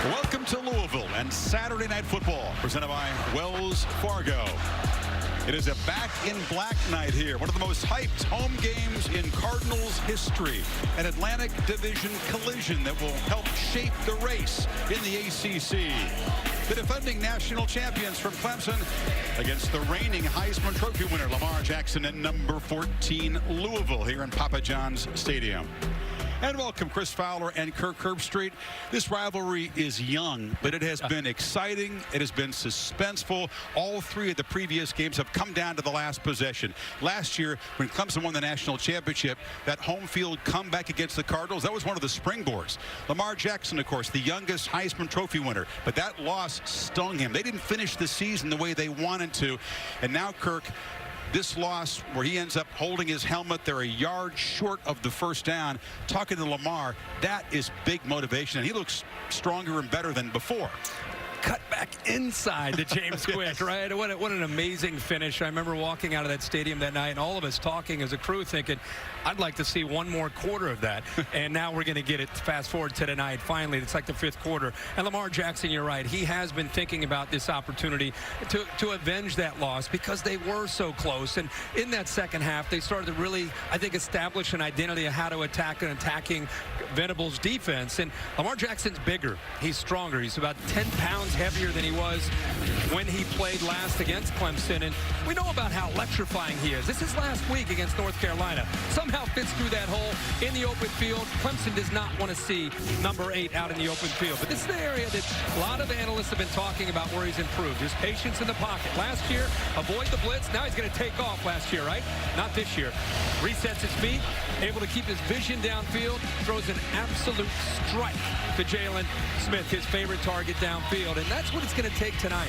Welcome to Louisville and Saturday Night Football, presented by Wells Fargo. It is a back-in-black night here. One of the most hyped home games in Cardinals history. An Atlantic Division collision that will help shape the race in the ACC. The defending national champions from Clemson against the reigning Heisman Trophy winner Lamar Jackson and number 14 Louisville here in Papa John's Stadium. And welcome Chris Fowler and Kirk Herbstreit. This rivalry is young, but it has been exciting. It has been suspenseful. All three of the previous games have come down to the last possession. Last year, when Clemson won the national championship, that home field comeback against the Cardinals, that was one of the springboards. Lamar Jackson, of course, the youngest Heisman Trophy winner, but that loss stung him. They didn't finish the season the way they wanted to. And now, Kirk, this loss where he ends up holding his helmet, they're a yard short of the first down. Talking to Lamar, that is big motivation, and he looks stronger and better than before. Cut back inside to James Quick, right? What an amazing finish. I remember walking out of that stadium that night and all of us talking as a crew thinking, I'd like to see one more quarter of that. And now we're going to get it. Fast forward to tonight. Finally, it's like the fifth quarter. And Lamar Jackson, you're right. He has been thinking about this opportunity to avenge that loss because they were so close. And in that second half, they started to really, I think, establish an identity of how to attack an attacking Venables defense. And Lamar Jackson's bigger. He's stronger. He's about 10 pounds heavier than he was when he played last against Clemson, and we know about how electrifying he is. This is last week against North Carolina. Somehow fits through that hole in the open field. Clemson does not want to see number 8 out in the open field, but this is the area that a lot of analysts have been talking about where he's improved. His patience in the pocket. Last year, avoid the blitz. Now he's going to take off last year, right? Not this year. Resets his feet, able to keep his vision downfield, throws an absolute strike to Jalen Smith, his favorite target downfield. And that's what it's going to take tonight.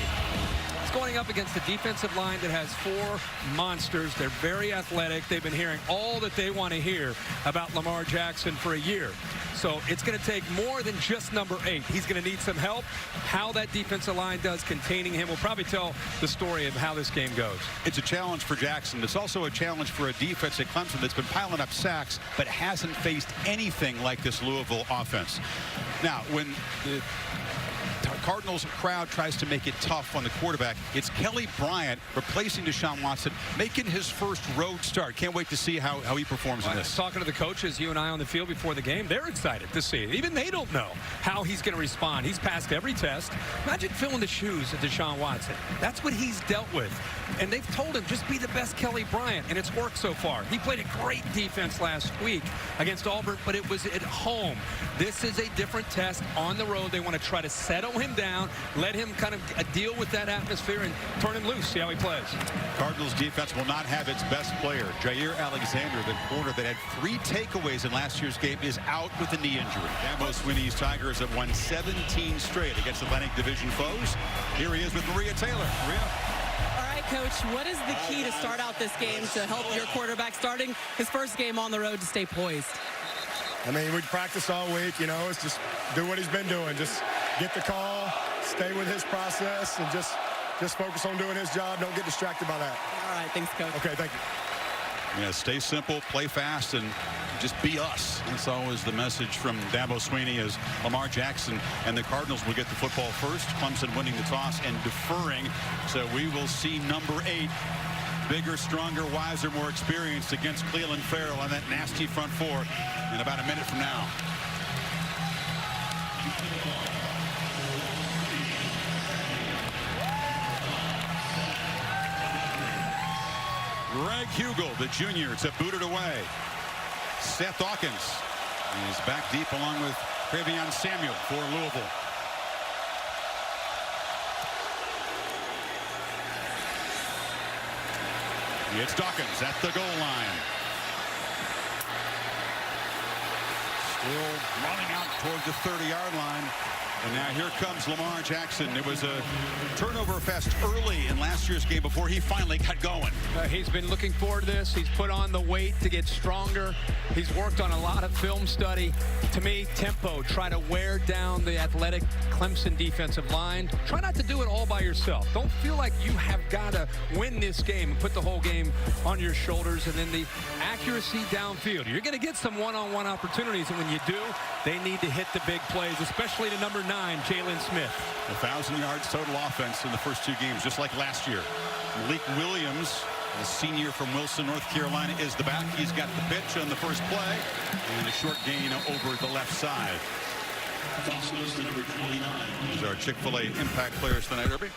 It's going up against a defensive line that has 4 monsters. They're very athletic. They've been hearing all that they want to hear about Lamar Jackson for a year. So it's going to take more than just number 8. He's going to need some help. How that defensive line does containing him will probably tell the story of how this game goes. It's a challenge for Jackson. It's also a challenge for a defense at Clemson that's been piling up sacks but hasn't faced anything like this Louisville offense. Now, when the Cardinals crowd tries to make it tough on the quarterback, it's Kelly Bryant replacing Deshaun Watson, making his first road start. Can't wait to see how he performs in this. Talking to the coaches, you and I on the field before the game, they're excited to see it. Even they don't know how he's going to respond. He's passed every test. Imagine filling the shoes of Deshaun Watson. That's what he's dealt with. And they've told him, just be the best Kelly Bryant, and it's worked so far. He played a great defense last week against Auburn, but it was at home. This is a different test on the road. They want to try to settle him down, let him kind of deal with that atmosphere and turn him loose, see how he plays. Cardinals defense will not have its best player. Jair Alexander, the corner that had 3 takeaways in last year's game, is out with a knee injury. Dabo Swinney's Tigers have won 17 straight against Atlantic Division foes. Here he is with Maria Taylor. Maria. All right, Coach, what is the key to start out this game to help your quarterback starting his first game on the road to stay poised? I mean, we practice all week, you know, it's just do what he's been doing. Just get the call, stay with his process, and just focus on doing his job. Don't get distracted by that. All right, thanks, Coach. Okay, thank you. Yeah, stay simple, play fast, and just be us. That's always the message from Dabo Swinney as Lamar Jackson and the Cardinals will get the football first. Clemson winning the toss and deferring. So we will see number 8. Bigger, stronger, wiser, more experienced against Clelin Ferrell on that nasty front 4 in about a minute from now. Greg Hugel, the junior, to boot it away. Seth Dawkins is back deep along with Travion Samuel for Louisville. It's Dawkins at the goal line. Still running out toward the 30-yard line. And now here comes Lamar Jackson. It was a turnover fest early in last year's game before he finally got going. He's been looking forward to this. He's put on the weight to get stronger. He's worked on a lot of film study. To me, tempo, try to wear down the athletic Clemson defensive line. Try not to do it all by yourself. Don't feel like you have got to win this game and put the whole game on your shoulders. And then the accuracy downfield. You're going to get some one-on-one opportunities, and when you do, they need to hit the big plays, especially to number Jalen Smith. 1,000 yards total offense in the first 2 games, just like last year. Malik Williams, the senior from Wilson, North Carolina, is the back. He's got the pitch on the first play and a short gain over the left side. These are Chick-fil-A impact players tonight, Irby.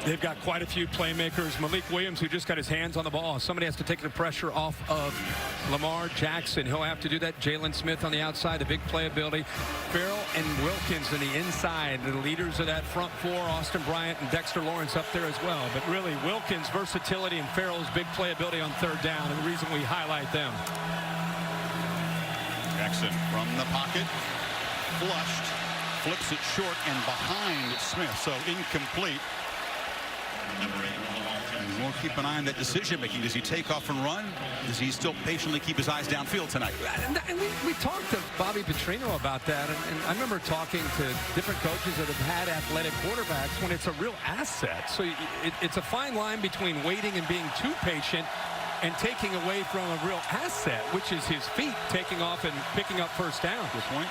They've got quite a few playmakers. Malik Williams, who just got his hands on the ball. Somebody has to take the pressure off of Lamar Jackson. He'll have to do that. Jalen Smith on the outside, the big playability. Farrell and Wilkins on the inside, the leaders of that front four. Austin Bryant and Dexter Lawrence up there as well. But really, Wilkins' versatility and Farrell's big playability on third down, and the reason we highlight them. Jackson from the pocket, flushed, flips it short and behind Smith, so incomplete. And we'll keep an eye on that decision making. Does he take off and run? Does he still patiently keep his eyes downfield tonight? And we talked to Bobby Petrino about that, and I remember talking to different coaches that have had athletic quarterbacks when it's a real asset. So it's a fine line between waiting and being too patient and taking away from a real asset, which is his feet, taking off and picking up first down. Good point.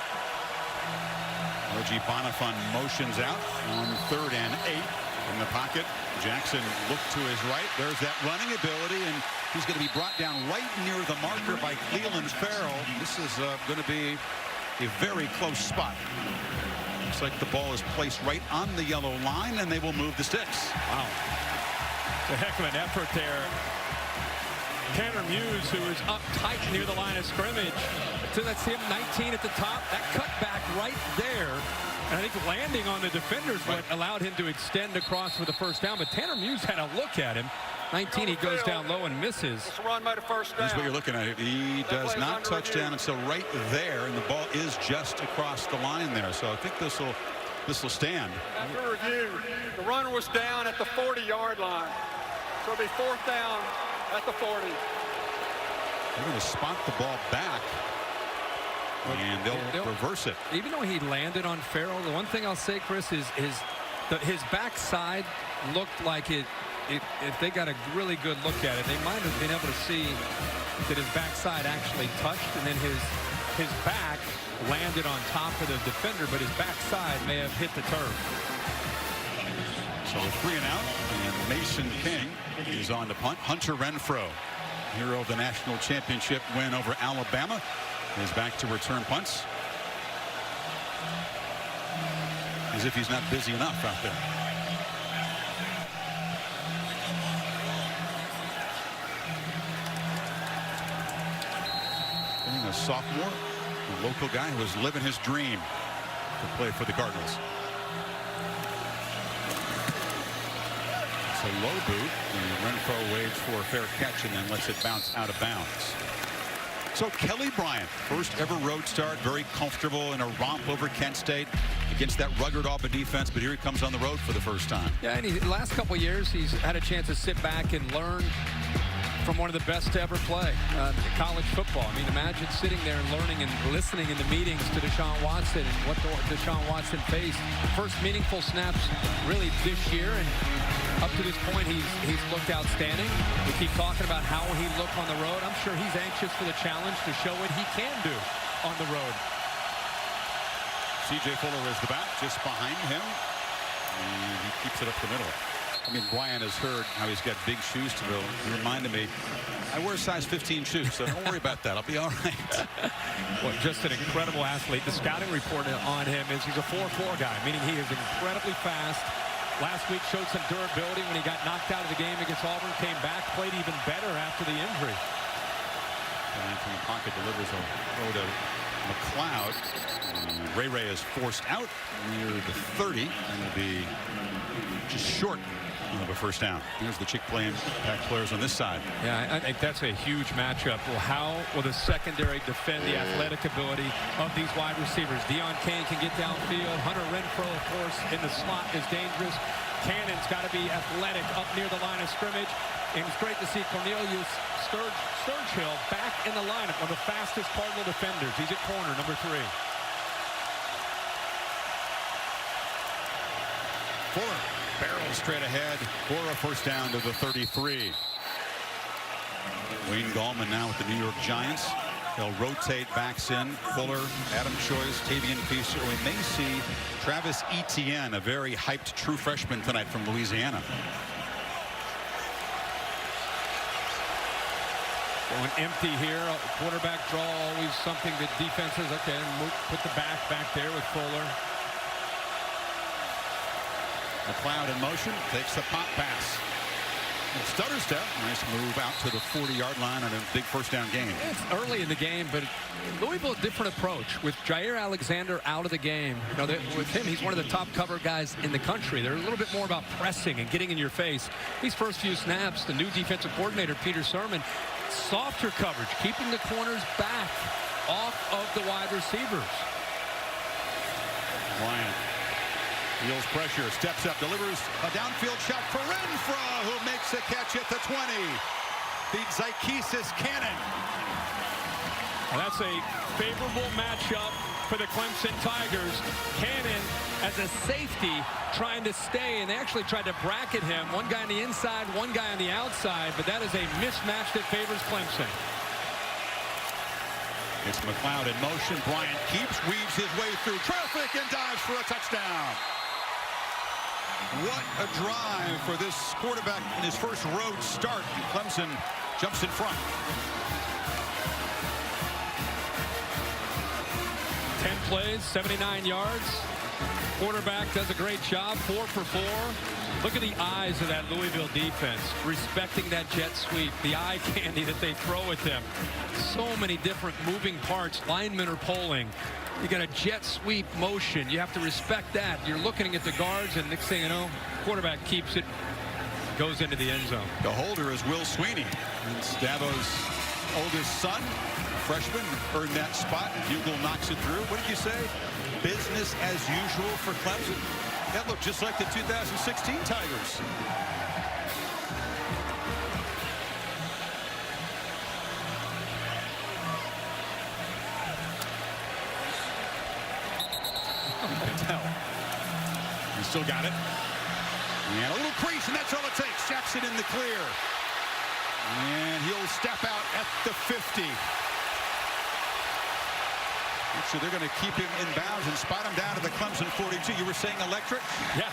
O.G. Bonifant motions out on 3rd and 8 in the pocket. Jackson looked to his right. There's that running ability, and he's going to be brought down right near the marker by Cleveland Farrell. This is going to be a very close spot. Looks like the ball is placed right on the yellow line, and they will move the sticks. Wow. It's a heck of an effort there. Tanner Muse, who is up tight near the line of scrimmage. So that's him, 19 at the top. That cut back right there. And I think landing on the defenders what allowed him to extend across for the first down. But Tanner Muse had a look at him. 19, he goes down low and misses. This run made a first down. Here's what you're looking at. He does not touch down until right there, and the ball is just across the line there. So I think this will stand. After review, the runner was down at the 40-yard line. So it'll be 4th down at the 40. They're going to spot the ball back, and they'll reverse it. Even though he landed on Farrell, the one thing I'll say, Chris, is his backside looked like it. If they got a really good look at it, they might have been able to see that his backside actually touched, and then his back landed on top of the defender, but his backside may have hit the turf. So a 3 and out, and Mason King is on to punt. Hunter Renfro, hero of the national championship win over Alabama, is back to return punts. As if he's not busy enough out there. Being a sophomore, a local guy who was living his dream to play for the Cardinals. It's a low boot, and Renfro waits for a fair catch and then lets it bounce out of bounds. So Kelly Bryant, first ever road start, very comfortable in a romp over Kent State against that rugged Auburn defense, but here he comes on the road for the first time. Yeah, and the last couple of years, he's had a chance to sit back and learn from one of the best to ever play college football. I mean, imagine sitting there and learning and listening in the meetings to Deshaun Watson and what Deshaun Watson faced. First meaningful snaps really this year, and up to this point, he's looked outstanding. We keep talking about how he looked on the road. I'm sure he's anxious for the challenge to show what he can do on the road. C.J. Fuller is the back, just behind him, and he keeps it up the middle. I mean, Brian has heard how he's got big shoes to fill. He reminded me, I wear size 15 shoes, so don't worry about that. I'll be all right. Well, just an incredible athlete. The scouting report on him is he's a 4.4 guy, meaning he is incredibly fast. Last week showed some durability when he got knocked out of the game against Auburn, came back, played even better after the injury. And from the pocket delivers a throw to McLeod. Ray is forced out near the 30 and will be just short of a first down. Here's the Chick-fil-A impact players on this side. Yeah, I think that's a huge matchup. Well, how will the secondary defend the athletic ability of these wide receivers? Deon Cain can get downfield. Hunter Renfro, of course, in the slot is dangerous. Cannon's got to be athletic up near the line of scrimmage. And it's great to see Cornelius Sturgill back in the lineup, one of the fastest Cardinal defenders. He's at corner, number 3. Fuller barrels straight ahead for a first down to the 33. Wayne Gallman now with the New York Giants. They'll rotate backs in. Fuller, Adam Choice, Tavian Feaster. We may see Travis Etienne, a very hyped true freshman tonight from Louisiana. Going empty here. Quarterback draw, always something that defenses, okay, put the back there with Fuller. McLeod in motion, takes the pop pass. And stutter step, nice move out to the 40-yard line on a big first down game. It's early in the game, but Louisville, a different approach. With Jair Alexander out of the game, you know, with him, he's one of the top cover guys in the country. They're a little bit more about pressing and getting in your face. These first few snaps, the new defensive coordinator, Peter Sermon, softer coverage, keeping the corners back off of the wide receivers. Bryant feels pressure, steps up, delivers a downfield shot for Renfro, who makes a catch at the 20. Beats Zykesis Cannon. Well, that's a favorable matchup for the Clemson Tigers. Cannon as a safety trying to stay, and they actually tried to bracket him. One guy on the inside, one guy on the outside, but that is a mismatch that favors Clemson. It's McLeod in motion. Bryant keeps, weaves his way through traffic, and dives for a touchdown. What a drive for this quarterback in his first road start. Clemson jumps in front. 10 plays, 79 yards. Quarterback does a great job, 4 for 4. Look at the eyes of that Louisville defense, respecting that jet sweep, the eye candy that they throw at them. So many different moving parts. Linemen are pulling. You got a jet sweep motion. You have to respect that. You're looking at the guards, and next thing you know, quarterback keeps it, goes into the end zone. The holder is Will Sweeney. It's Davo's oldest son, freshman, earned that spot. Bugle knocks it through. What did you say? Business as usual for Clemson. That looked just like the 2016 Tigers. He still got it. And a little crease, and that's all it takes. Jackson in the clear. And he'll step out at the 50. So they're going to keep him in bounds and spot him down to the Clemson 42. You were saying electric? Yeah.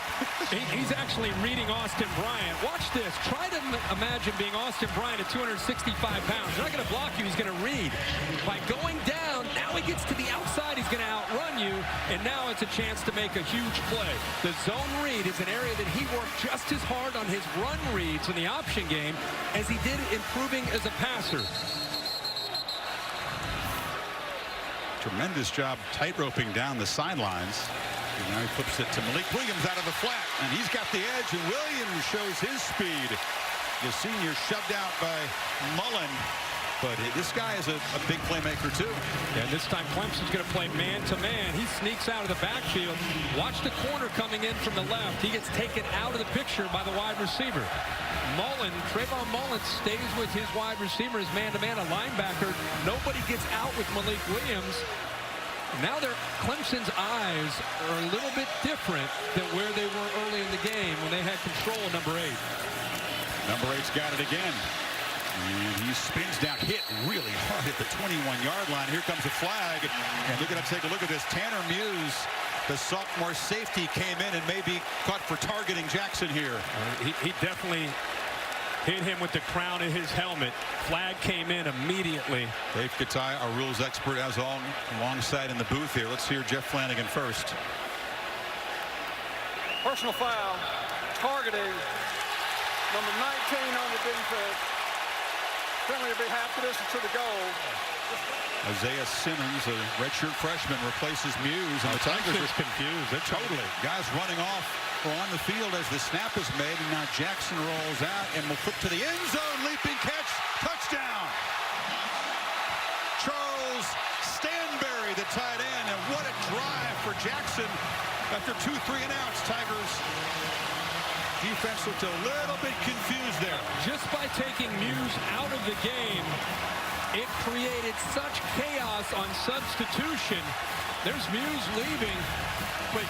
He's actually reading Austin Bryant. Watch this. Try to imagine being Austin Bryant at 265 pounds. They're not going to block you. He's going to read. By going down, now he gets to the outside. He's going to outrun you. And now it's a chance to make a huge play. The zone read is an area that he worked just as hard on his run reads in the option game as he did improving as a passer. Tremendous job tight-roping down the sidelines. And now he flips it to Malik Williams out of the flat. And he's got the edge, and Williams shows his speed. The senior shoved out by Mullen. But this guy is a big playmaker, too. And this time Clemson's going to play man-to-man. He sneaks out of the backfield. Watch the corner coming in from the left. He gets taken out of the picture by the wide receiver. Trayvon Mullen stays with his wide receiver as man-to-man, a linebacker. Nobody gets out with Malik Williams. Now Clemson's eyes are a little bit different than where they were early in the game when they had control of number 8. Number 8's got it again. And he spins down, hit really hard at the 21-yard line. Here comes a flag. And look at take a look at this. Tanner Muse, the sophomore safety, came in and maybe caught for targeting Jackson here. He definitely hit him with the crown of his helmet. Flag came in immediately. Dave Katai, our rules expert, as on alongside in the booth here. Let's hear Jeff Flanagan first. Personal foul, targeting number 19 on the defense. Penalty will be half the distance to the goal. Isaiah Simmons, a redshirt freshman, replaces Muse, and the Tigers are confused. They're totally. Guys running off on the field as the snap is made, and now Jackson rolls out and will flip to the end zone. Leaping catch, touchdown. Charles Stanberry, the tight end, and what a drive for Jackson after 2 3-and-outs. Tigers defense looked a little bit confused there. Just by taking Muse out of the game, it created such chaos on substitution There's Muse leaving, but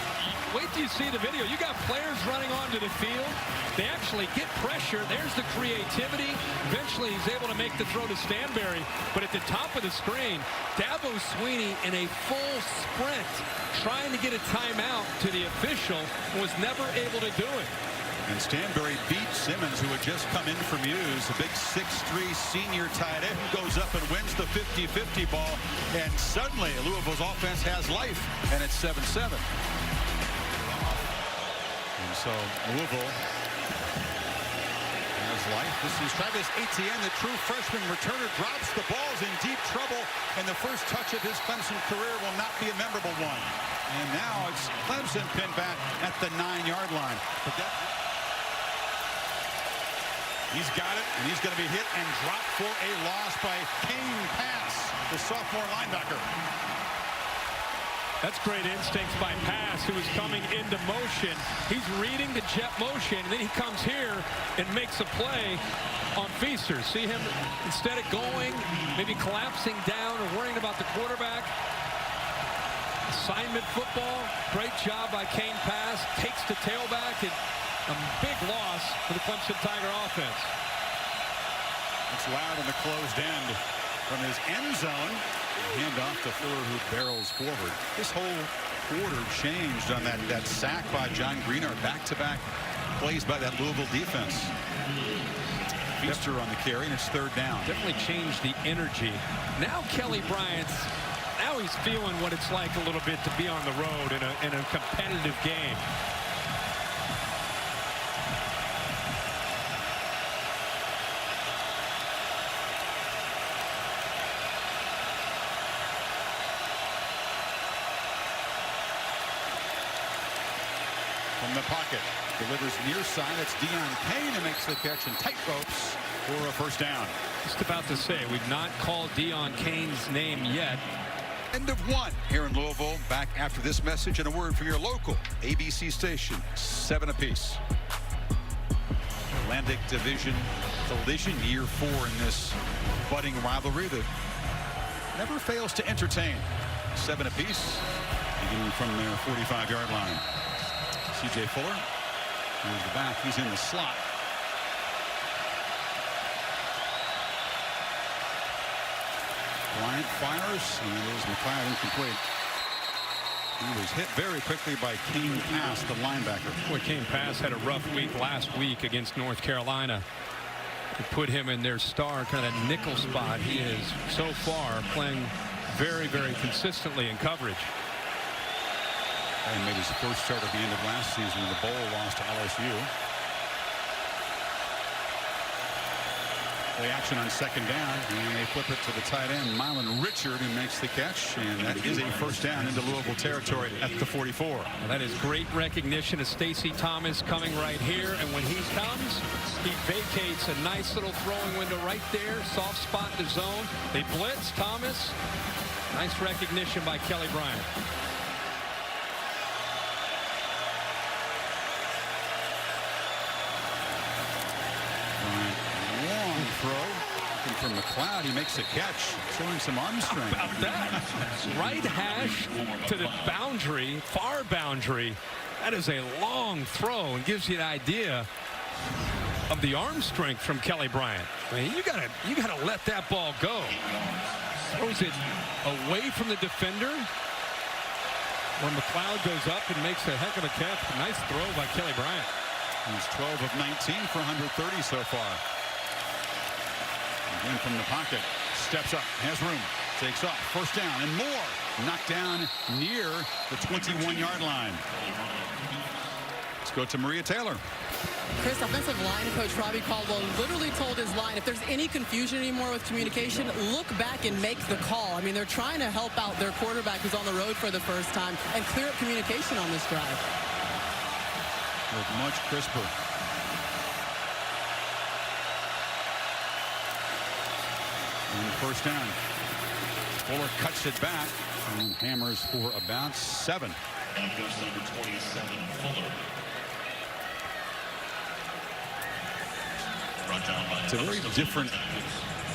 wait till you see the video. You got players running onto the field. They actually get pressure. There's the creativity. Eventually, he's able to make the throw to Stanberry. But at the top of the screen, Dabo Swinney in a full sprint, trying to get a timeout to the official, was never able to do it. And Stanberry beat Simmons, who had just come in from Muse. A big 6'3" senior tight end goes up and wins the 50-50 ball. And suddenly, Louisville's offense has life, and it's 7-7. And so Louisville has life. This is Travis Etienne, the true freshman returner, drops the balls in deep trouble. And the first touch of his Clemson career will not be a memorable one. And now it's Clemson pinned back at the 9-yard line. But he's got it, and he's going to be hit and dropped for a loss by Kane Pass, the sophomore linebacker. That's great instincts by Pass, who is coming into motion. He's reading the jet motion, and then he comes here and makes a play on Feaster. See him, instead of going, maybe collapsing down or worrying about the quarterback. Assignment football, great job by Kane Pass, takes the tailback, and a big loss for the Clemson Tiger offense. It's loud in the closed end from his end zone. Hand off to Fuller, who barrels forward. This whole quarter changed on that sack by John Greenard. Back-to-back plays by that Louisville defense. Feaster on the carry, and it's third down. Definitely changed the energy. Now Kelly Bryant's, now he's feeling what it's like a little bit to be on the road in a competitive game. From the pocket, delivers near side. It's Deon Kane who makes the catch and tight ropes for a first down. Just about to say, we've not called Deon Kane's name yet. End of one here in Louisville. Back after this message and a word from your local ABC station. 7 apiece. Atlantic Division collision, year 4 in this budding rivalry that never fails to entertain. 7 apiece, beginning from their 45-yard line. C.J. Fuller, here's the back. He's in the slot. Bryant fires, and it is McLeod incomplete. He was hit very quickly by Kane Pass, the linebacker. Boy, Kane Pass had a rough week last week against North Carolina. They put him in their star, kind of that nickel spot. He is so far playing very, very consistently in coverage. And made his first start at the end of last season in the bowl loss to LSU. Play action on second down, and they flip it to the tight end, Mylan Richard, who makes the catch, and that is a first down into Louisville territory at the 44. Well, that is great recognition of Stacy Thomas coming right here, and when he comes, he vacates a nice little throwing window right there, soft spot in the zone. They blitz Thomas. Nice recognition by Kelly Bryant. From McLeod, he makes a catch, showing some arm strength. How about that? Right hash to the boundary, far boundary. That is a long throw and gives you an idea of the arm strength from Kelly Bryant. I mean, you gotta let that ball go. Throws it away from the defender. When McLeod goes up and makes a heck of a catch. Nice throw by Kelly Bryant. He's 12 of 19 for 130 so far. Again from the pocket, steps up, has room, takes off, first down and more. Knocked down near the 21-yard line. Let's go to Maria Taylor. Chris, offensive line coach Robbie Caldwell literally told his line, if there's any confusion anymore with communication, look back and make the call. I mean, they're trying to help out their quarterback who's on the road for the first time and clear up communication on this drive. Look much crisper. And first down. Fuller cuts it back and hammers for about 7. And goes number 27, Fuller. It's a very different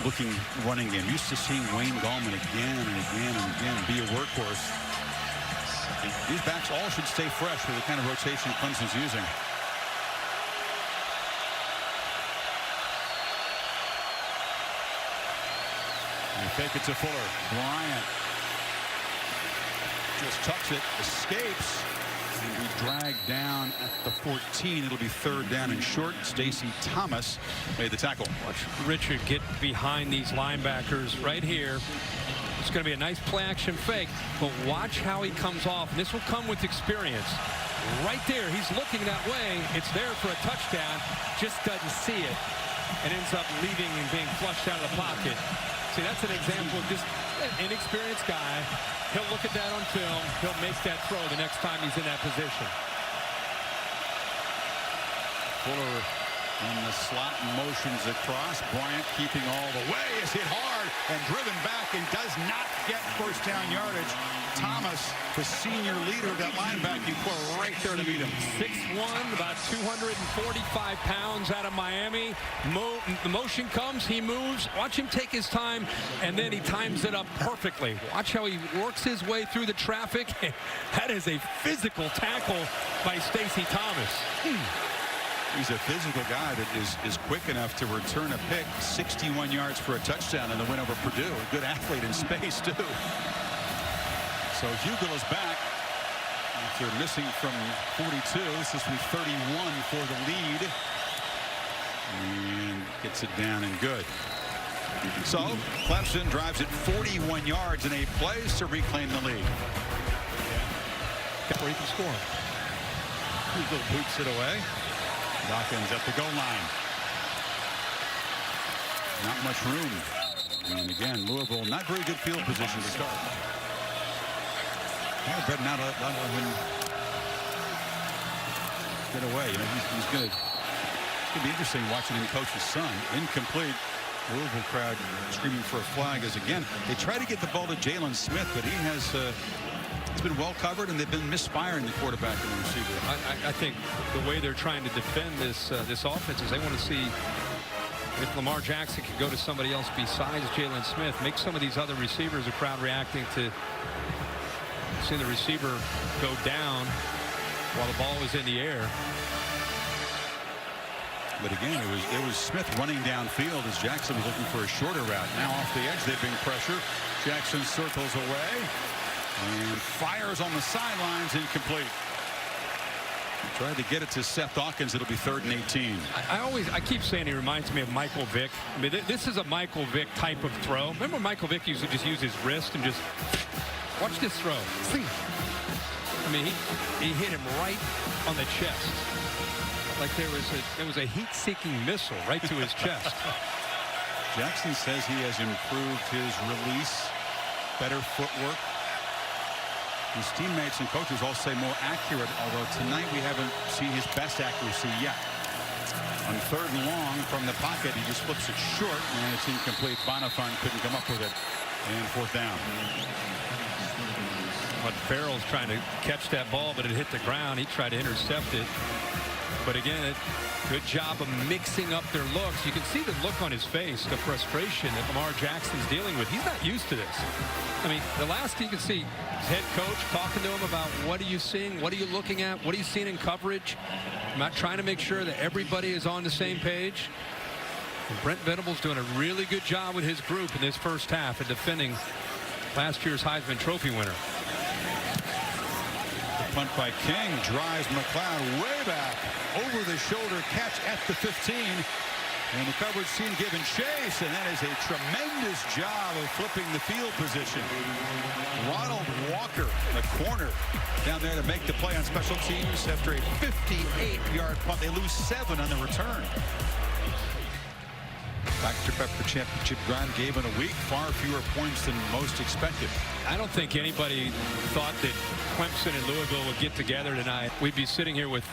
looking running game. Used to seeing Wayne Gallman again and again and again be a workhorse. These backs all should stay fresh with the kind of rotation Clemson's using. And fake it to Fuller. Bryant just tucks it, escapes, and be dragged down at the 14. It'll be 3rd down and short. Stacy Thomas made the tackle. Watch Richard get behind these linebackers right here. It's going to be a nice play action fake, but watch how he comes off. And this will come with experience. Right there, he's looking that way. It's there for a touchdown. Just doesn't see it and ends up leaving and being flushed out of the pocket. See, that's an example of just an inexperienced guy. He'll look at that on film. He'll make that throw the next time he's in that position. Fuller in the slot, motions across. Bryant keeping all the way, is hit hard and driven back and does not get first down yardage. Thomas, the senior leader of that linebacking corps, right there to meet him. 6'1", about 245 pounds out of Miami. The motion comes, he moves. Watch him take his time, and then he times it up perfectly. Watch how he works his way through the traffic. That is a physical tackle by Stacy Thomas. He's a physical guy that is quick enough to return a pick. 61 yards for a touchdown in the win over Purdue. A good athlete in space, too. So Hugel is back after missing from 42. This is from 31 for the lead. And gets it down and good. So Clemson drives it 41 yards in 8 plays to reclaim the lead. Where he can score. Hugel boots it away. Dawkins at the goal line. Not much room. And again, Louisville, not very good field position to start. I better not let him get away. You know, he's going to be interesting watching him coach his son. Incomplete. Louisville crowd screaming for a flag as again they try to get the ball to Jalen Smith, but he has it's been well covered, and they've been misfiring the quarterback and the receiver. I think the way they're trying to defend this offense is they want to see if Lamar Jackson can go to somebody else besides Jalen Smith, make some of these other receivers, the crowd reacting to see the receiver go down while the ball was in the air. But again, it was Smith running downfield as Jackson was looking for a shorter route. Now off the edge, they bring pressure. Jackson circles away and fires on the sidelines, incomplete. Tried to get it to Seth Dawkins. It'll be 3rd and 18. I keep saying he reminds me of Michael Vick. I mean, this is a Michael Vick type of throw. Remember Michael Vick used to just use his wrist and just watch this throw. See, I mean, he hit him right on the chest. Like there was a heat-seeking missile right to his chest. Jackson says he has improved his release, better footwork. His teammates and coaches all say more accurate, although tonight we haven't seen his best accuracy yet. On 3rd and long from the pocket, he just flips it short, and it's incomplete. Bonifant couldn't come up with it. And 4th down. But Farrell's trying to catch that ball, but it hit the ground. He tried to intercept it. But again, good job of mixing up their looks. You can see the look on his face, the frustration that Lamar Jackson's dealing with. He's not used to this. I mean, the last you can see his head coach talking to him about what are you seeing, what are you looking at, what are you seeing in coverage. I'm not trying to make sure that everybody is on the same page. And Brent Venables doing a really good job with his group in this first half of defending last year's Heisman Trophy winner. Punt by King drives McLeod way back. Over the shoulder catch at the 15. And the coverage team giving chase. And that is a tremendous job of flipping the field position. Ronald Walker, the corner, down there to make the play on special teams after a 58-yard punt. They lose 7 on the return. Dr. Pepper championship grind gave in a week, far fewer points than most expected. I don't think anybody thought that Clemson and Louisville would get together tonight. We'd be sitting here with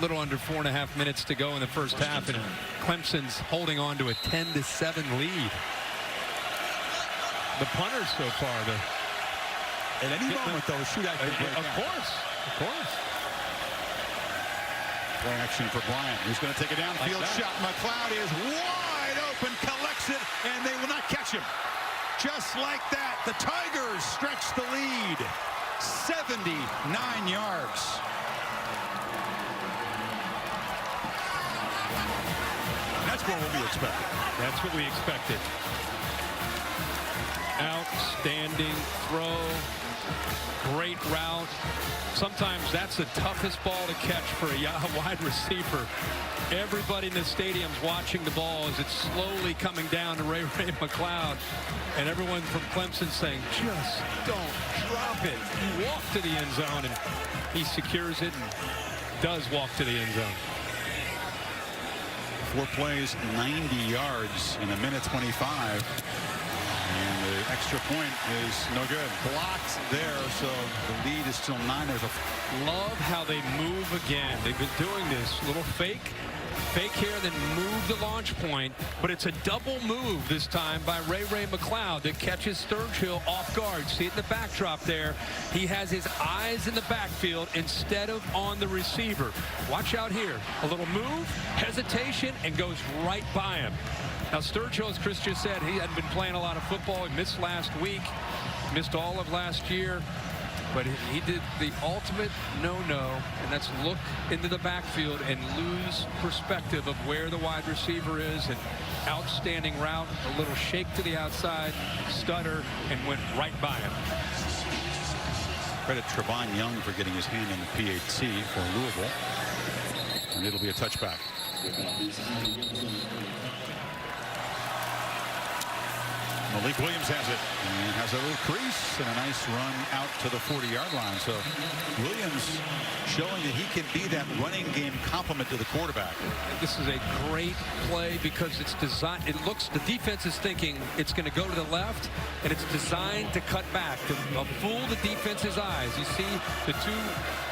little under 4.5 minutes to go in the first half, and Clemson's holding on to a 10-7 lead. The punters so far, at any moment, though, a shootout could break out. Of course. Play action for Bryant, who's going to take a downfield shot. McLeod is wide open, collects it, and they will not catch him. Just like that, the Tigers stretch the lead. 79 yards. That's what we expected. That's what we expected. Outstanding throw. Great route. Sometimes that's the toughest ball to catch for a wide receiver. Everybody in the stadium's watching the ball as it's slowly coming down to Ray McCloud. And everyone from Clemson saying, just don't drop it. You walk to the end zone, and he secures it and does walk to the end zone. 4 plays, 90 yards in a minute 25. And the extra point is no good. Blocked there, so the lead is still 9. There's a love how they move again. They've been doing this little fake here, then move the launch point, but it's a double move this time by Ray McCloud that catches Sturgill off guard. See it in the backdrop there. He has his eyes in the backfield instead of on the receiver. Watch out here. A little move, hesitation, and goes right by him. Now Sturgill, as Chris just said, he hadn't been playing a lot of football. He missed last week, missed all of last year. But he did the ultimate no-no, and that's look into the backfield and lose perspective of where the wide receiver is. And outstanding route, a little shake to the outside, stutter, and went right by him. Credit Trevon Young for getting his hand in the PAT for Louisville. And it'll be a touchback. Malik Williams has it and has a little crease and a nice run out to the 40-yard line. So Williams showing that he can be that running game complement to the quarterback. This is a great play because it's designed. It looks, the defense is thinking it's going to go to the left, and it's designed to cut back to fool the defense's eyes. You see the two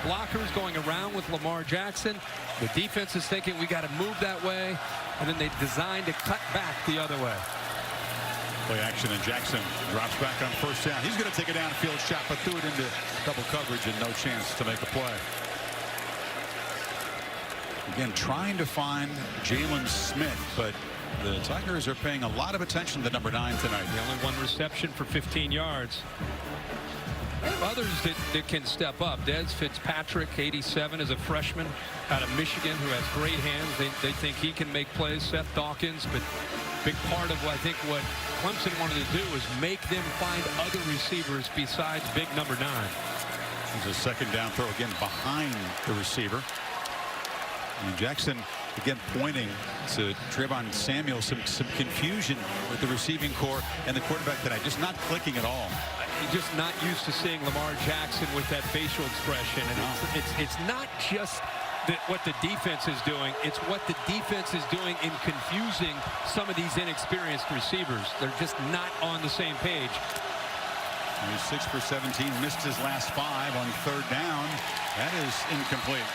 blockers going around with Lamar Jackson. The defense is thinking we got to move that way, and then they designed to cut back the other way. Play action, and Jackson drops back on first down. He's going to take a downfield shot, but threw it into double coverage and no chance to make a play. Again, trying to find Jalen Smith, but the Tigers are paying a lot of attention to number 9 tonight. The only one reception for 15 yards. Others that can step up. Des Fitzpatrick, 87, is a freshman out of Michigan who has great hands. They think he can make plays. Seth Dawkins, but big part of I think what Clemson wanted to do was make them find other receivers besides big number 9. There's a second down throw again behind the receiver. And Jackson again pointing to Trayvon Samuel. Some confusion with the receiving core and the quarterback tonight. Just not clicking at all. You're just not used to seeing Lamar Jackson with that facial expression. And it's not just what the defense is doing. It's what the defense is doing in confusing some of these inexperienced receivers. They're just not on the same page. He's 6 for 17, missed his last 5 on third down. That is incomplete.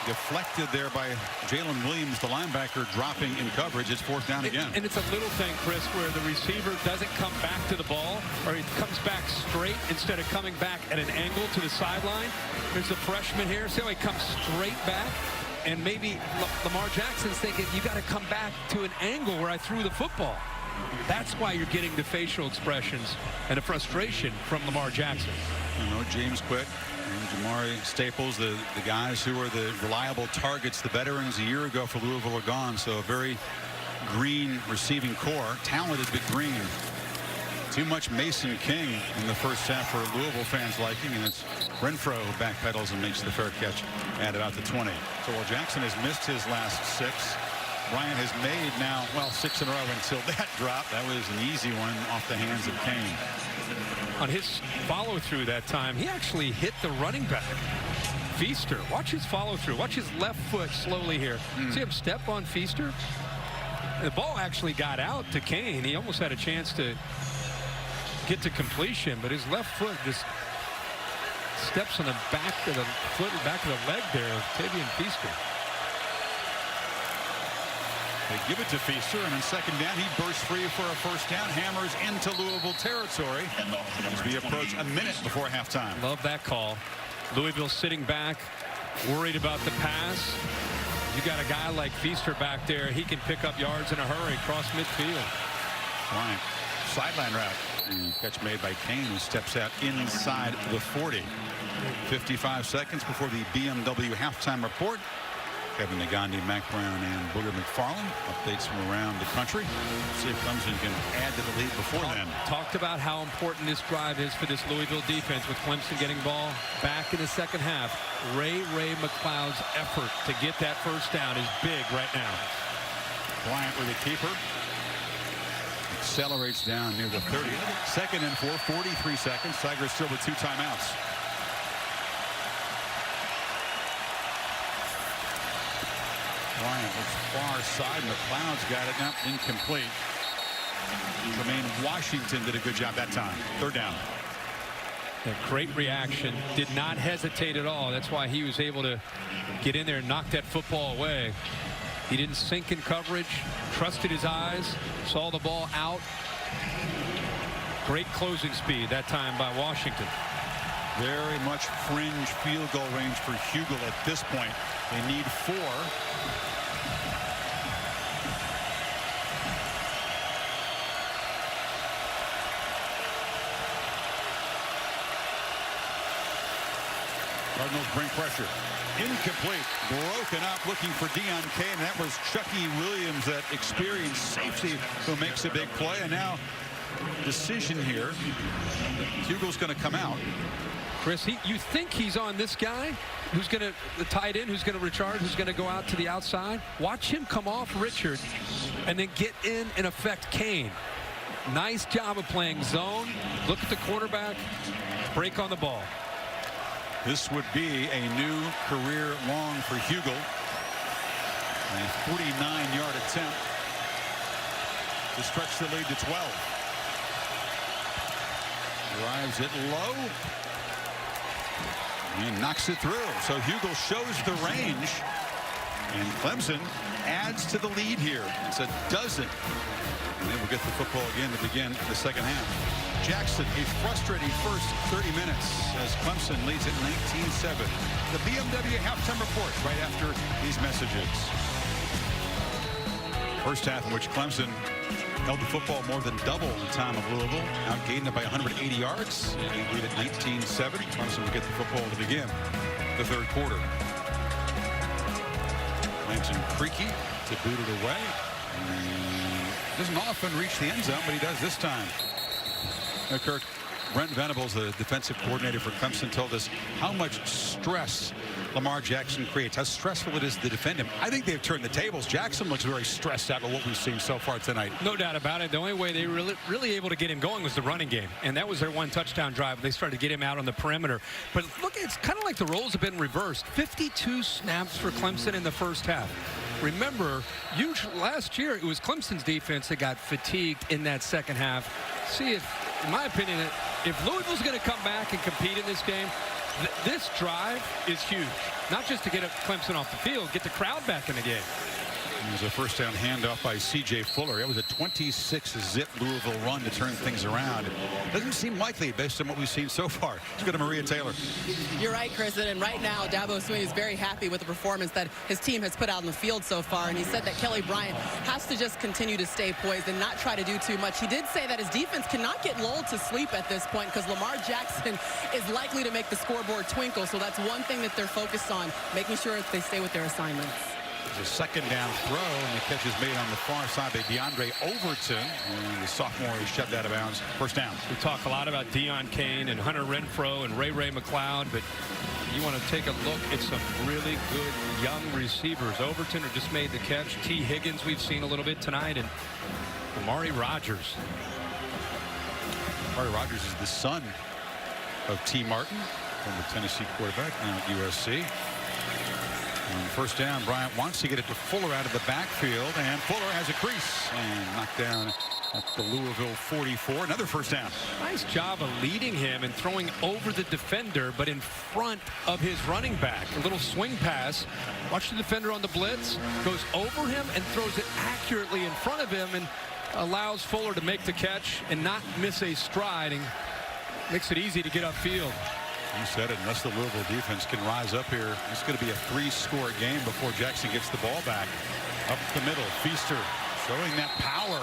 Deflected there by Jalen Williams, the linebacker, dropping in coverage. It's fourth down again. And it's a little thing, Chris, where the receiver doesn't come back to the ball, or he comes back straight instead of coming back at an angle to the sideline. There's a freshman here. See how he comes straight back? And maybe Lamar Jackson's thinking, you got to come back to an angle where I threw the football. That's why you're getting the facial expressions and the frustration from Lamar Jackson. You know, James Quick and Jamari Staples, the guys who are the reliable targets, the veterans a year ago for Louisville, are gone. So a very green receiving core, talented but green. Too much Mason King in the first half for Louisville fans' liking, and it's Renfro who backpedals and makes the fair catch, added out to 20. So while Jackson has missed his last 6, Bryant has made now, well, 6 in a row until that drop. That was an easy one off the hands of Kane. On his follow-through that time, he actually hit the running back, Feaster. Watch his follow-through. Watch his left foot slowly here. See him step on Feaster? The ball actually got out to Kane. He almost had a chance to get to completion, but his left foot just steps on the back of the foot, back of the leg there of Tavian Feaster. They give it to Feaster, and on second down, he bursts free for a first down, hammers into Louisville territory as we approach a minute before halftime. Love that call. Louisville sitting back, worried about the pass. You got a guy like Feaster back there. He can pick up yards in a hurry, cross midfield. Bryant, sideline route. The catch made by Kane, who steps out inside the 40. 55 seconds before the BMW halftime report. Kevin Nagandi, Mac Brown, and Booger McFarland. Updates from around the country. See if Clemson can add to the lead before then. Talked about how important this drive is for this Louisville defense, with Clemson getting ball back in the second half. Ray McLeod's effort to get that first down is big right now. Bryant with a keeper. Accelerates down near the 30. Second and 4, 43 seconds. Tigers still with 2 timeouts. Bryant looks far side. McLeod's got it. Now incomplete. Jermaine Washington did a good job that time. Third down. A great reaction. Did not hesitate at all. That's why he was able to get in there and knock that football away. He didn't sink in coverage. Trusted his eyes. Saw the ball out. Great closing speed that time by Washington. Very much fringe field goal range for Hugel at this point. They need 4. Cardinals bring pressure. Incomplete. Broken up, looking for Deon Kane. And that was Chucky Williams, that experienced safety, who makes a big play. And now decision here. Hugel's going to come out. Chris, you think he's on this guy who's going to, the tight end, who's going to recharge, who's going to go out to the outside. Watch him come off Richard and then get in and affect Kane. Nice job of playing zone. Look at the quarterback. Break on the ball. This would be a new career long for Hugel. A 49-yard attempt to stretch the lead to 12. Drives it low. And knocks it through. So Hugel shows the range. And Clemson adds to the lead here. It's a dozen. And then we'll get the football again to begin the second half. Jackson, a frustrating first 30 minutes as Clemson leads at 19-7. The BMW halftime report right after these messages. First half in which Clemson held the football more than double the time of Louisville, outgained it by 180 yards. They lead at 19-7. Clemson will get the football to begin the third quarter. Clemson Creaky to boot it away. Doesn't often reach the end zone, but he does this time. Kirk, Brent Venables, the defensive coordinator for Clemson, told us how much stress Lamar Jackson creates, how stressful it is to defend him. I think they've turned the tables. Jackson looks very stressed out of what we've seen so far tonight. No doubt about it. The only way they were really able to get him going was the running game, and that was their one touchdown drive. They started to get him out on the perimeter. But look, it's kind of like the roles have been reversed. 52 snaps for Clemson in the first half. Remember, last year it was Clemson's defense that got fatigued in that second half. See, if, in my opinion, if Louisville's going to come back and compete in this game, this drive is huge. Not just to get Clemson off the field, get the crowd back in the game. There's a first down handoff by C.J. Fuller. It was a 26-zip Louisville run to turn things around. It doesn't seem likely based on what we've seen so far. Let's go to Maria Taylor. You're right, Chris. And right now, Dabo Swinney is very happy with the performance that his team has put out on the field so far. And he said that Kelly Bryant has to just continue to stay poised and not try to do too much. He did say that his defense cannot get lulled to sleep at this point because Lamar Jackson is likely to make the scoreboard twinkle. So that's one thing that they're focused on, making sure that they stay with their assignments. There's a second down throw, and the catch is made on the far side by DeAndre Overton. And the sophomore is shoved out of bounds. First down. We talk a lot about Deon Kane and Hunter Renfro and Ray McLeod, but you want to take a look at some really good young receivers. Overton who just made the catch. T. Higgins we've seen a little bit tonight, and Amari Rogers. Amari Rogers is the son of T. Martin, from the Tennessee quarterback, now at USC. And first down, Bryant wants to get it to Fuller out of the backfield, and Fuller has a crease and knocked down at the Louisville 44. Another first down. Nice job of leading him and throwing over the defender, but in front of his running back. A little swing pass. Watch the defender on the blitz, goes over him and throws it accurately in front of him and allows Fuller to make the catch and not miss a stride, and makes it easy to get upfield. You said it, unless the Louisville defense can rise up here, it's going to be a 3-score game before Jackson gets the ball back. Up the middle, Feaster showing that power.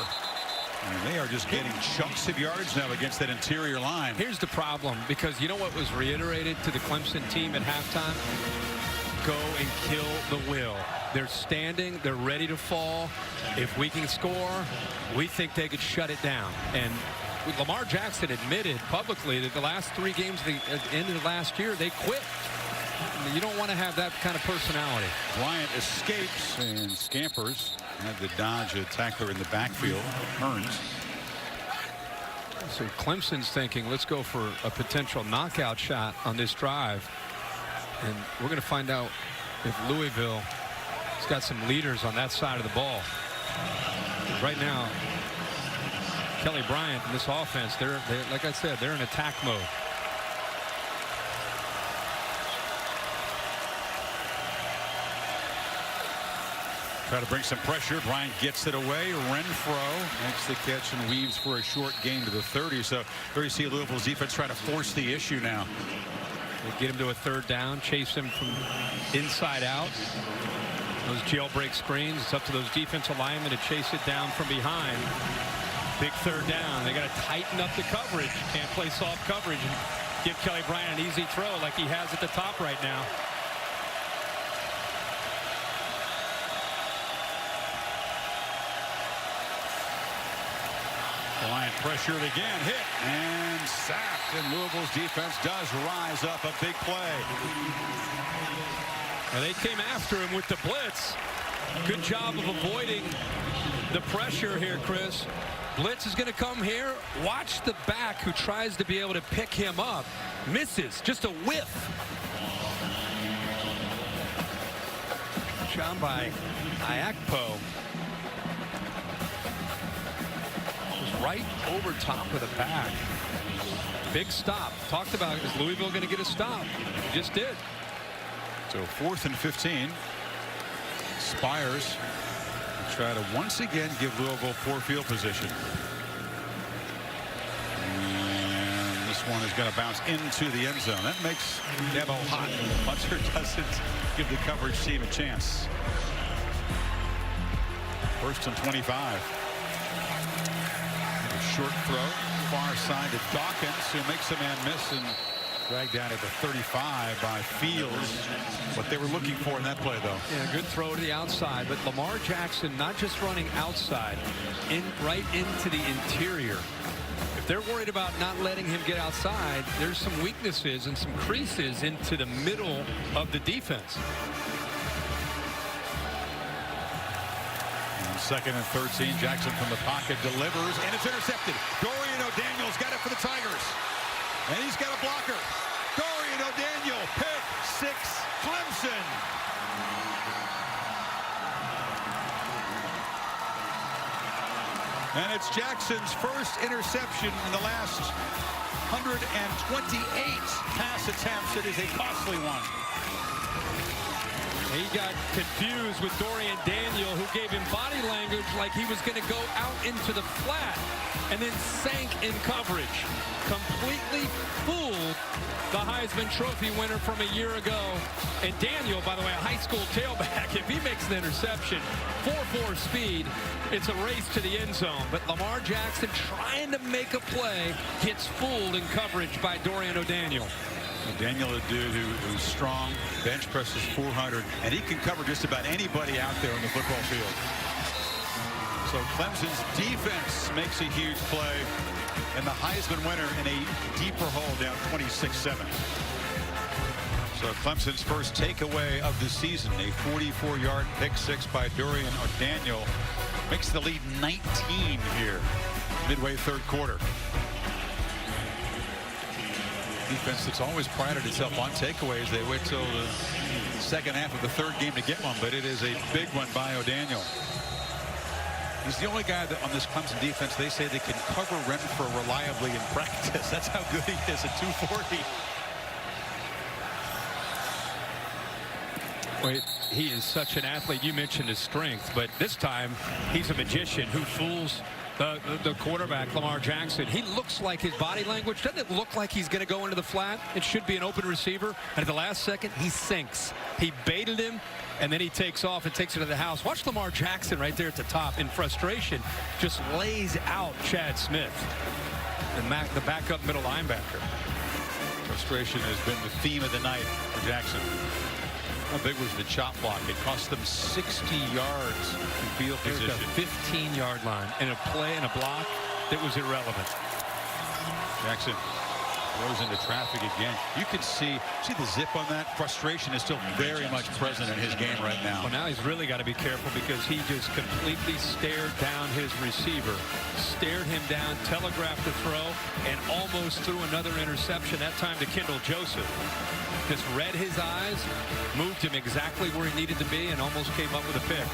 And they are just getting chunks of yards now against that interior line. Here's the problem, because you know what was reiterated to the Clemson team at halftime? Go and kill the will. They're standing. They're ready to fall. If we can score, we think they could shut it down. And Lamar Jackson admitted publicly that the last 3 games at the end of last year, they quit. You don't want to have that kind of personality. Bryant escapes and scampers. Had to dodge a tackler in the backfield. Hearns. So Clemson's thinking, let's go for a potential knockout shot on this drive. And we're going to find out if Louisville has got some leaders on that side of the ball. Right now, Kelly Bryant and this offense, they're like I said, they're in attack mode. Try to bring some pressure. Bryant gets it away. Renfro makes the catch and weaves for a short gain to the 30. So there you see Louisville's defense try to force the issue now. They get him to a 3rd down, chase him from inside out. Those jailbreak screens, it's up to those defensive linemen to chase it down from behind. Big 3rd down. They got to tighten up the coverage. Can't play soft coverage and give Kelly Bryant an easy throw like he has at the top right now. Bryant pressured again, hit and sacked, and Louisville's defense does rise up a big play. Well, they came after him with the blitz. Good job of avoiding the pressure here, Chris. Blitz is going to come here. Watch the back who tries to be able to pick him up. Misses, just a whiff. Shot by Iakpo. Right over top of the back. Big stop. Talked about, is Louisville going to get a stop? Just did. So 4th and 15. Spires try to once again give Louisville poor field position. And this one is going to bounce into the end zone. That makes Devo hot. The punter doesn't give the coverage team a chance. 1st and 25. Short throw, far side to Dawkins, who makes a man miss and dragged down at the 35 by Fields. What they were looking for in that play, though. Yeah, good throw to the outside, but Lamar Jackson not just running outside, right into the interior. If they're worried about not letting him get outside, there's some weaknesses and some creases into the middle of the defense. 2nd and 13. Jackson from the pocket delivers, and it's intercepted. Dorian O'Daniel's got it for the Tigers. And he's got a blocker. Dorian O'Daniel, pick 6, Clemson. And it's Jackson's first interception in the last 128 pass attempts. It is a costly one. He got confused with Dorian Daniel, who gave him body language like he was going to go out into the flat and then sank in coverage. Completely fooled the Heisman Trophy winner from a year ago. And Daniel, by the way, a high school tailback, if he makes an interception, 4.4 speed, it's a race to the end zone. But Lamar Jackson, trying to make a play, gets fooled in coverage by Dorian O'Daniel. Daniel, a dude who's strong, bench presses 400, and he can cover just about anybody out there on the football field. So Clemson's defense makes a huge play, and the Heisman winner in a deeper hole down 26-7. So Clemson's first takeaway of the season, a 44-yard pick 6 by Dorian O'Daniel, makes the lead 19 here, midway 3rd quarter. Defense that's always prided itself on takeaways. They wait till the 2nd half of the 3rd game to get one, but it is a big one by O'Daniel. He's the only guy that on this Clemson defense they say they can cover Renfro reliably in practice. That's how good he is at 240. Wait. he is such an athlete. You mentioned his strength, but this time he's a magician who fools the quarterback, Lamar Jackson. He looks like his body language. Doesn't it look like he's going to go into the flat? It should be an open receiver. And at the last second, he sinks. He baited him, and then he takes off and takes it to the house. Watch Lamar Jackson right there at the top in frustration. Just lays out Chad Smith, the backup middle linebacker. Frustration has been the theme of the night for Jackson. How big was the chop block? It cost them 60 yards in field position. The 15-yard line in a play and a block that was irrelevant. Jackson throws into traffic again. You can see the zip on that. Frustration is still very much present in his game right now. Well, now he's really got to be careful because he just completely stared down his receiver, stared him down, telegraphed the throw, and almost threw another interception, that time to Kendall Joseph. Just read his eyes, moved him exactly where he needed to be, and almost came up with a pick.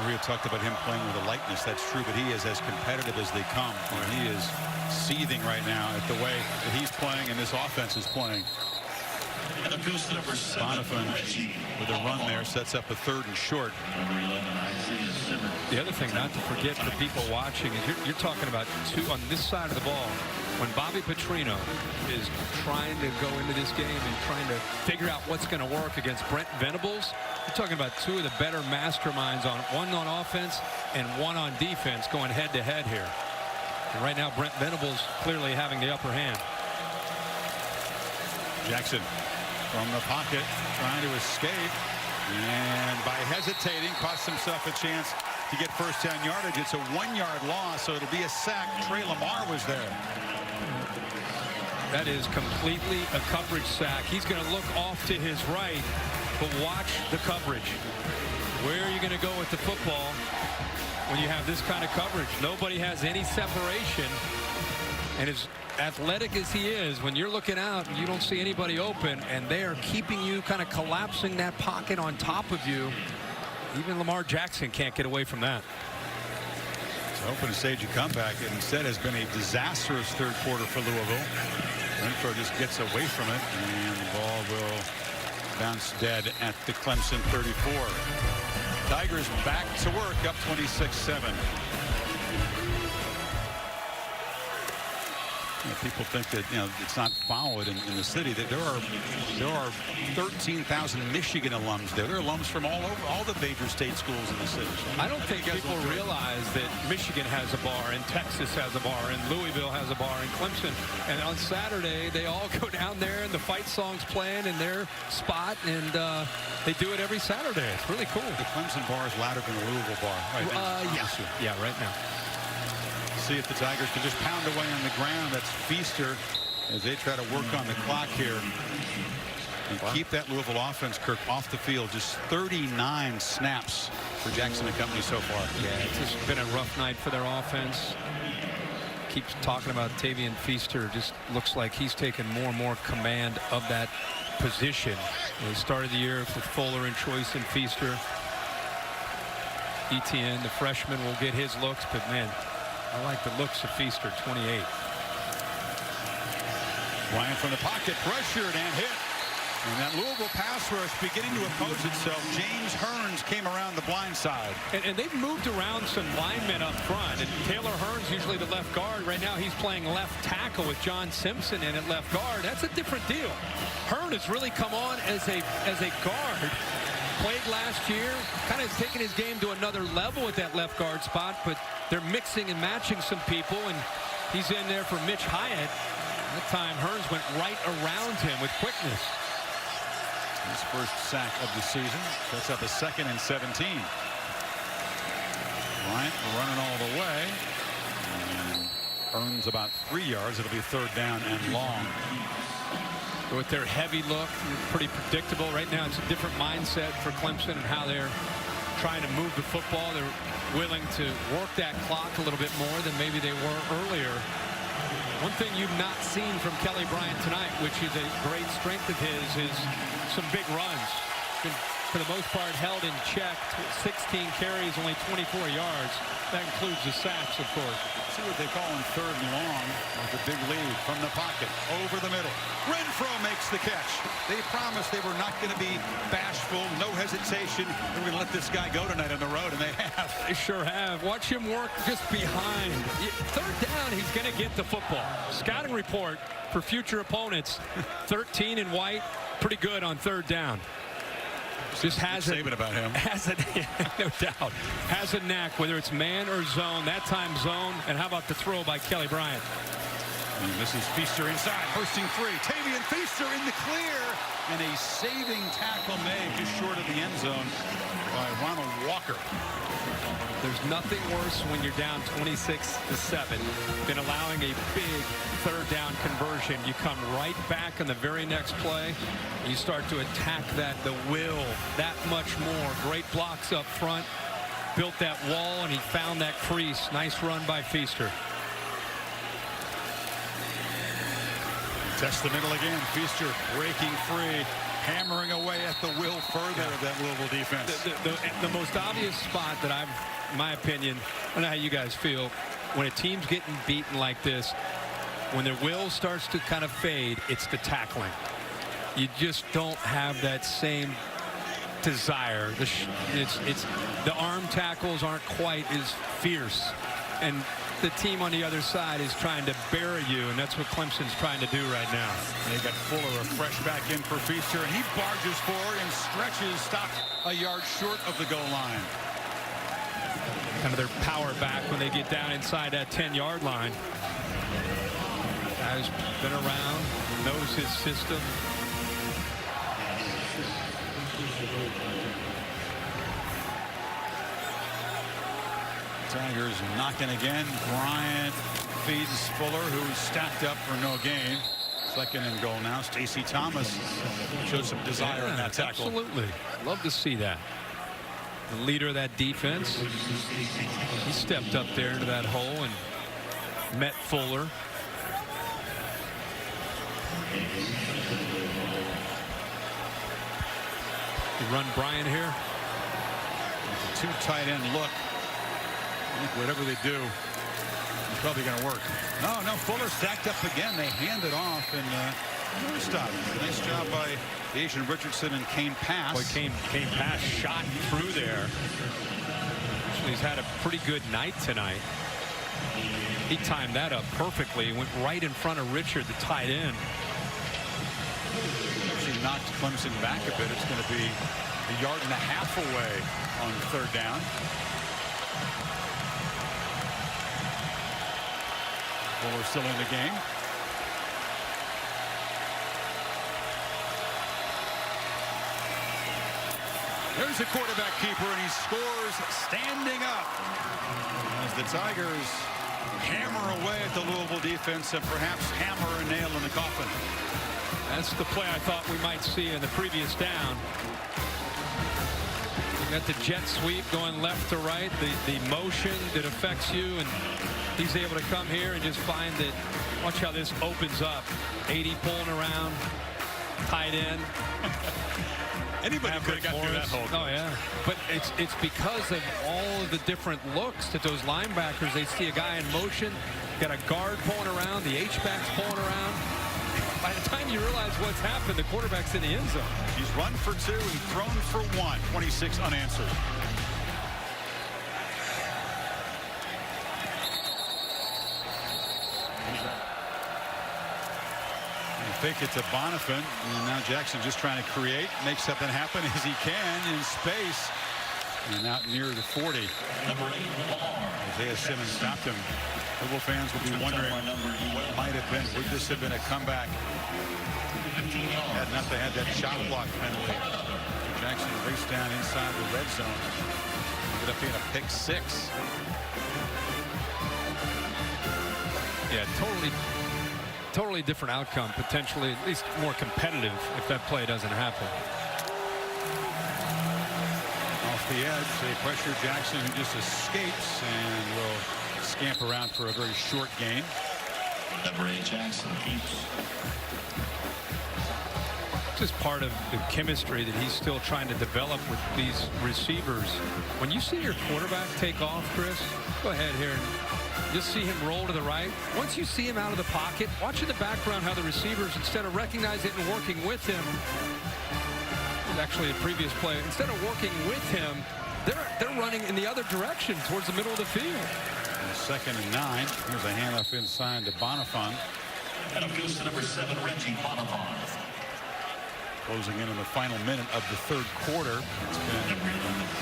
Maria talked about him playing with a lightness. That's true, but he is as competitive as they come. And he is seething right now at the way that he's playing and this offense is playing. And it goes to number 7. Bonifant with a run there sets up a 3rd and short. Number 11, Isaiah Simmons. The other thing not to forget for people watching is you're talking about two on this side of the ball. When Bobby Petrino is trying to go into this game and trying to figure out what's going to work against Brent Venables, you're talking about two of the better masterminds, one on offense and one on defense, going head-to-head here. And right now, Brent Venables clearly having the upper hand. Jackson from the pocket, trying to escape, and by hesitating, cost himself a chance to get first down yardage. It's a 1-yard loss, so it'll be a sack. Trey Lamar was there. That is completely a coverage sack. He's going to look off to his right, but watch the coverage. Where are you going to go with the football when you have this kind of coverage? Nobody has any separation. And as athletic as he is, when you're looking out and you don't see anybody open, and they are keeping you kind of collapsing that pocket on top of you, even Lamar Jackson can't get away from that. It's hoping to stage a comeback. It instead has been a disastrous 3rd quarter for Louisville. Renfro just gets away from it, and the ball will bounce dead at the Clemson 34. Tigers back to work, up 26-7. People think that it's not followed in the city. That there are 13,000 Michigan alums there. There are alums from all over, all the major state schools in the city. I don't think people realize that Michigan has a bar, and Texas has a bar, and Louisville has a bar, and Clemson. And on Saturday, they all go down there, and the fight song's playing in their spot, and they do it every Saturday. It's really cool. The Clemson bar is louder than the Louisville bar. Right? Yeah, right now. See if the Tigers can just pound away on the ground. That's Feaster as they try to work on the clock here and keep that Louisville offense, Kirk, off the field. Just 39 snaps for Jackson and company so far. Yeah, it's just been a rough night for their offense. Keeps talking about Tavian Feaster. Just looks like he's taken more and more command of that position. They started the year with Fuller and Choice and Feaster. Etienne, the freshman, will get his looks, but man, I like the looks of Feaster, 28. Bryant from the pocket, pressured and hit. And that Louisville pass rush beginning to oppose itself. James Hearns came around the blind side. And they've moved around some linemen up front. And Taylor Hearns, usually the left guard. Right now he's playing left tackle with John Simpson in at left guard. That's a different deal. Hearn has really come on as a guard. Played last year, kind of taking his game to another level at that left guard spot, but they're mixing and matching some people, and he's in there for Mitch Hyatt. That time, Hearns went right around him with quickness. His first sack of the season. Sets up a 2nd and 17. Bryant running all the way. And earns about 3 yards. It'll be 3rd down and long. With their heavy look, pretty predictable. Right now, it's a different mindset for Clemson and how they're trying to move the football. They're willing to work that clock a little bit more than maybe they were earlier. One thing you've not seen from Kelly Bryant tonight, which is a great strength of his, is some big runs. Been, for the most part, held in check. 16 carries, only 24 yards. That includes the sacks, of course. see what they call in 3rd and long with a big lead from the pocket. Over the middle. Renfro makes the catch. They promised they were not going to be bashful, no hesitation. They were going to let this guy go tonight on the road, and they have. They sure have. Watch him work just behind. 3rd down, he's going to get the football. Scouting report for future opponents. 13 in white. Pretty good on 3rd down. Just has a, about him. No doubt. Has a knack, whether it's man or zone. That time zone. And how about the throw by Kelly Bryant? And this is Feaster inside, bursting free. Tavian Feaster in the clear. And a saving tackle made just short of the end zone by Ronald Walker. There's nothing worse when you're down 26-7 than allowing a big 3rd down conversion. You come right back in the very next play. You start to attack that, the will, that much more. Great blocks up front. Built that wall, and he found that crease. Nice run by Feaster. Test the middle again. Feaster breaking free, hammering away at the will further of that Louisville defense. The most obvious spot that I've, in my opinion, I don't know how you guys feel, when a team's getting beaten like this, when their will starts to kind of fade, it's the tackling. You just don't have that same desire. The arm tackles aren't quite as fierce, and the team on the other side is trying to bury you, and that's what Clemson's trying to do right now. They got Fuller fresh back in for Feaster, and he barges forward and stretches, stopped a yard short of the goal line. Kind of their power back when they get down inside that 10-yard line. Guy's been around, knows his system. Tigers knocking again. Bryant feeds Fuller, who's stacked up for no gain. 2nd and goal now. Stacey Thomas showed some desire in that tackle. Absolutely. Love to see that. The leader of that defense. He stepped up there into that hole and met Fuller. You run Bryant here. Two tight end look. I think whatever they do, it's probably going to work. No, Fuller stacked up again. They hand it off, and another stop. Nice job by Asian Richardson and Kane Pass. Boy, Kane Pass shot through there. Actually, he's had a pretty good night tonight. He timed that up perfectly. Went right in front of Richard, the tight end. She knocked Clemson back a bit. It's going to be a yard and a half away on 3rd down. Fuller still in the game. There's a quarterback keeper, and he scores standing up as the Tigers hammer away at the Louisville defense and perhaps hammer a nail in the coffin. That's the play I thought we might see in the previous down. You got the jet sweep going left to right, the motion that affects you, and he's able to come here and just find that. Watch how this opens up. 80 pulling around, tight end. Anybody could have got through that hole. Oh yeah, but it's because of all of the different looks that those linebackers, they see a guy in motion, got a guard pulling around, the H-back's pulling around. By the time you realize what's happened, the quarterback's in the end zone. He's run for 2 and thrown for 1. 26 unanswered. Fake it to Bonifant, and now Jackson just trying to create, make something happen as he can in space, and out near the 40. Isaiah Simmons stopped him. Louisville fans will be wondering what might have been. Would this have been a comeback? Had not they had that shot block penalty. Jackson raced down inside the red zone. Ended up being a pick 6. Yeah, totally different outcome, potentially at least more competitive if that play doesn't happen. Off the edge, they pressure Jackson, who just escapes and will scamper around for a very short gain. Number 8, Jackson keeps. Just part of the chemistry that he's still trying to develop with these receivers. When you see your quarterback take off, Chris, go ahead here and Just see him roll to the right. Once you see him out of the pocket, watch in the background how the receivers, instead of recognizing it and working with him, it was actually a previous play, instead of working with him, they're running in the other direction towards the middle of the field. And 2nd and 9. Here's a handoff inside to Bonifant. And it goes to number 7, Reggie Bonifant. Closing in on the final minute of the 3rd quarter. It's been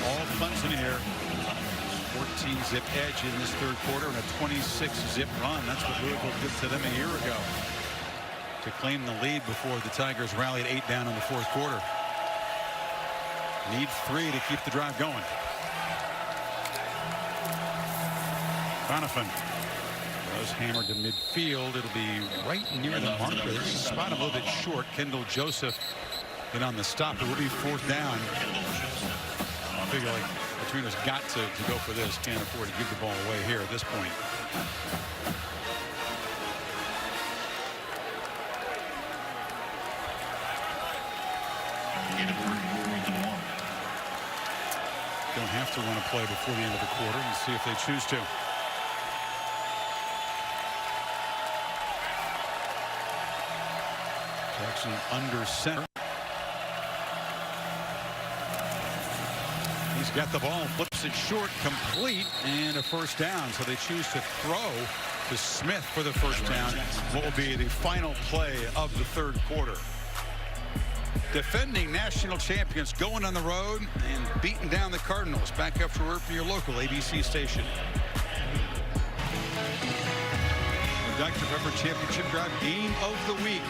all Clemson here. 14-zip edge in this 3rd quarter and a 26-zip run. That's what Louisville did to them a year ago to claim the lead before the Tigers rallied 8 down in the 4th quarter. Need 3 to keep the drive going. Bonifant was hammered to midfield. It'll be right near the marker. Spot a little bit short. Kendall Joseph in on the stop. It will be 4th down. I figure like Petrino's got to go for this. Can't afford to give the ball away here at this point. Don't have to run a play before the end of the quarter and see if they choose to. Jackson under center. He's got the ball, flips it short, complete, and a 1st down. So they choose to throw to Smith for the 1st down. What will be the final play of the 3rd quarter. Defending national champions going on the road and beating down the Cardinals. Back after work from your local ABC station. The Dr. Pepper Championship Drive game of the week.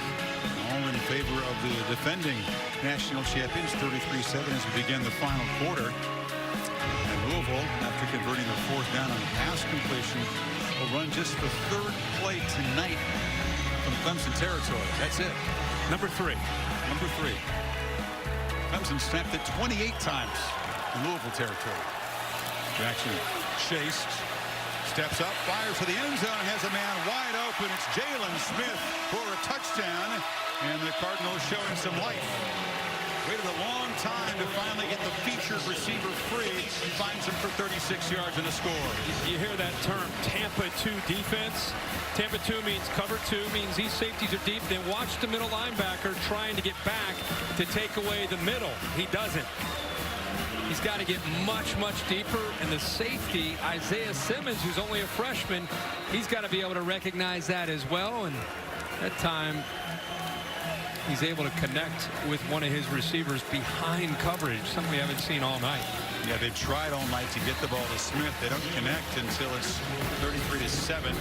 All in favor of the defending national champions, 33-7 as we begin the final quarter. And Louisville, after converting the 4th down on a pass completion, will run just the 3rd play tonight from Clemson territory. That's it. Number 3. Number 3. Clemson snapped it 28 times in Louisville territory. Jackson chased. Steps up, fires to the end zone, has a man wide open. It's Jalen Smith for a touchdown, and the Cardinals showing some life. Waited a long time to finally get the featured receiver free. Finds him for 36 yards and a score. You hear that term, Tampa 2 defense. Tampa 2 means cover 2, means these safeties are deep. Then watch the middle linebacker trying to get back to take away the middle. He doesn't. He's got to get much, much deeper. And the safety, Isaiah Simmons, who's only a freshman, he's got to be able to recognize that as well. And that time, he's able to connect with one of his receivers behind coverage, something we haven't seen all night. Yeah, they tried all night to get the ball to Smith. They don't connect until it's 33-7.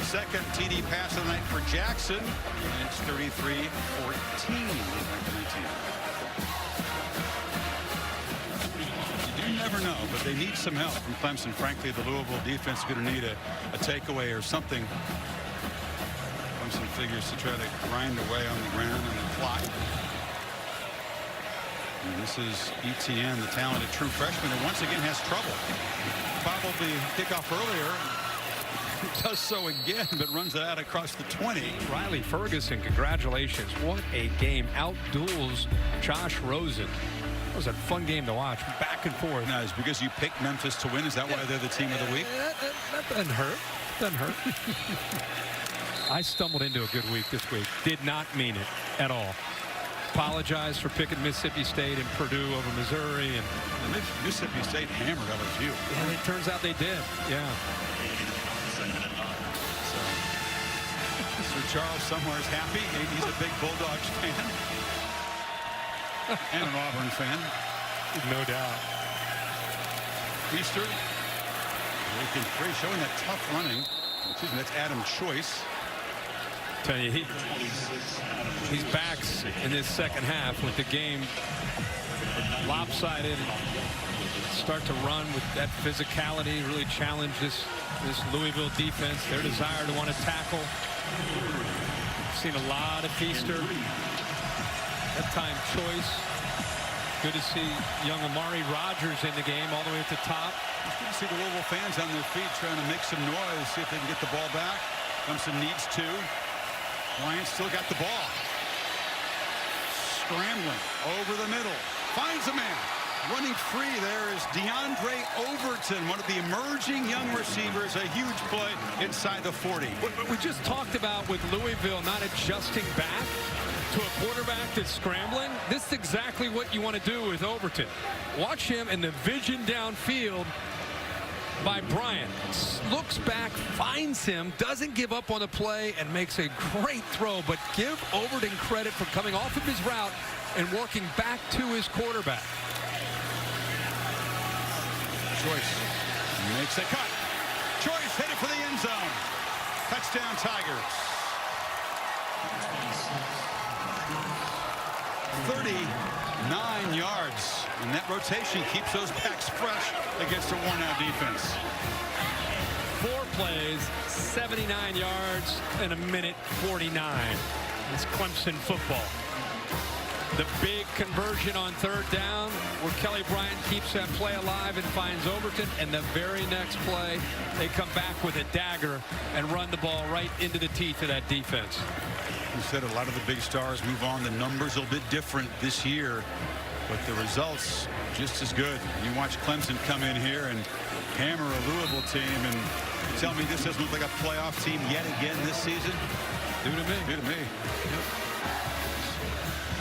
2nd TD pass of the night for Jackson. And it's 33-14. You never know, but they need some help from Clemson. Frankly, the Louisville defense is going to need a takeaway or something. Clemson figures to try to grind away on the ground and the clock. And this is Etienne, the talented true freshman, who once again has trouble. Fouled the kickoff earlier. Does so again, but runs it out across the 20. Riley Ferguson, congratulations. What a game. Outduels Josh Rosen. It was a fun game to watch, back and forth. Now, is because you picked Memphis to win? Is that why they're the team of the week? That doesn't hurt. Doesn't hurt. I stumbled into a good week this week. Did not mean it at all. Apologize for picking Mississippi State and Purdue over Missouri. And Mississippi State hammered LSU. And it turns out they did. Yeah. Sir Charles somewhere is happy. He's a big Bulldogs fan. And an Auburn fan. No doubt. Easter. Making free, showing that tough running. Excuse me, that's Adam Choice. Tell you, he's back in this 2nd half with the game lopsided. Start to run with that physicality, really challenge this Louisville defense, their desire to want to tackle. Seen a lot of Feaster. That time Choice. Good to see young Amari Rogers in the game all the way at the top. It's good to see the Louisville fans on their feet trying to make some noise, see if they can get the ball back. Clemson needs to. Lions still got the ball. Scrambling over the middle. Finds a man. Running free there is DeAndre Overton, one of the emerging young receivers. A huge play inside the 40. What we just talked about with Louisville not adjusting back to a quarterback that's scrambling. This is exactly what you want to do with Overton. Watch him in the vision downfield by Bryant. Looks back, finds him, doesn't give up on the play, and makes a great throw. But give Overton credit for coming off of his route and working back to his quarterback. Choice makes a cut. Choice headed for the end zone. Touchdown Tigers. 39 yards. And that rotation keeps those backs fresh against a worn-out defense. 4 plays, 79 yards, and a minute 49. It's Clemson football. The big conversion on 3rd down where Kelly Bryant keeps that play alive and finds Overton. And the very next play, they come back with a dagger and run the ball right into the teeth of that defense. You said a lot of the big stars move on. The numbers are a bit different this year, but the results just as good. You watch Clemson come in here and hammer a Louisville team, and you tell me this doesn't look like a playoff team yet again this season? Do to me. Do to me. Yep.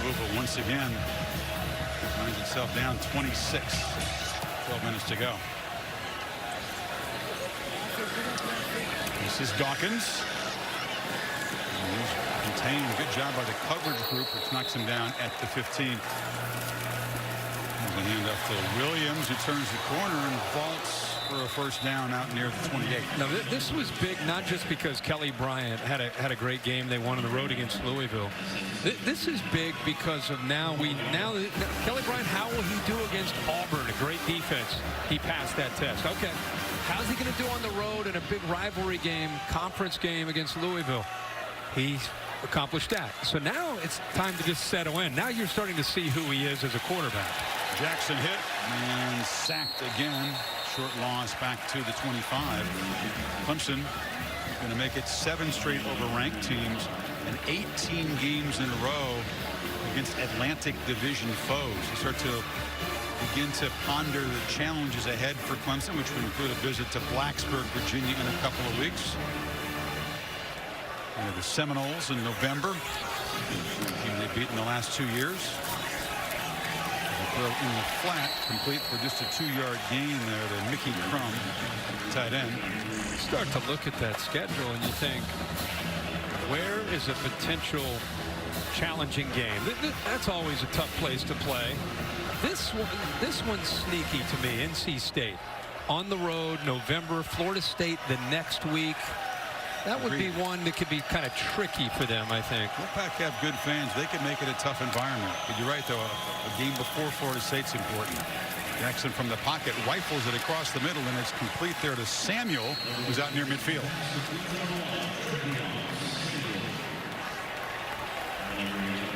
Louisville once again finds itself down 26. 12 minutes to go. This is Dawkins. He's contained. Good job by the coverage group, which knocks him down at the 15. There's a handoff to Williams, who turns the corner and vaults for a first down out near the 28. Now this was big, not just because Kelly Bryant had a great game. They won on the road against Louisville. This is big because of now Kelly Bryant, how will he do against Auburn? A great defense. He passed that test. Okay. How's he going to do on the road in a big rivalry game, conference game against Louisville? He's accomplished that. So now it's time to just settle in. Now you're starting to see who he is as a quarterback. Jackson hit and sacked again. Short loss back to the 25. Clemson going to make it 7 straight over ranked teams and 18 games in a row against Atlantic Division foes. You start to begin to ponder the challenges ahead for Clemson, which would include a visit to Blacksburg, Virginia in a couple of weeks. And the Seminoles in November, the team they've beaten the last 2 years. Throw in the flat, complete for just a 2-yard gain there to Mickey Crum, tight end. You start to look at that schedule and you think, where is a potential challenging game? That's always a tough place to play. This one's sneaky to me. NC State on the road, November. Florida State the next week. That would be one that could be kind of tricky for them, I think. Wolfpack have good fans. They can make it a tough environment. But you're right, though. A game before Florida State's important. Jackson from the pocket rifles it across the middle, and it's complete there to Samuel, who's out near midfield.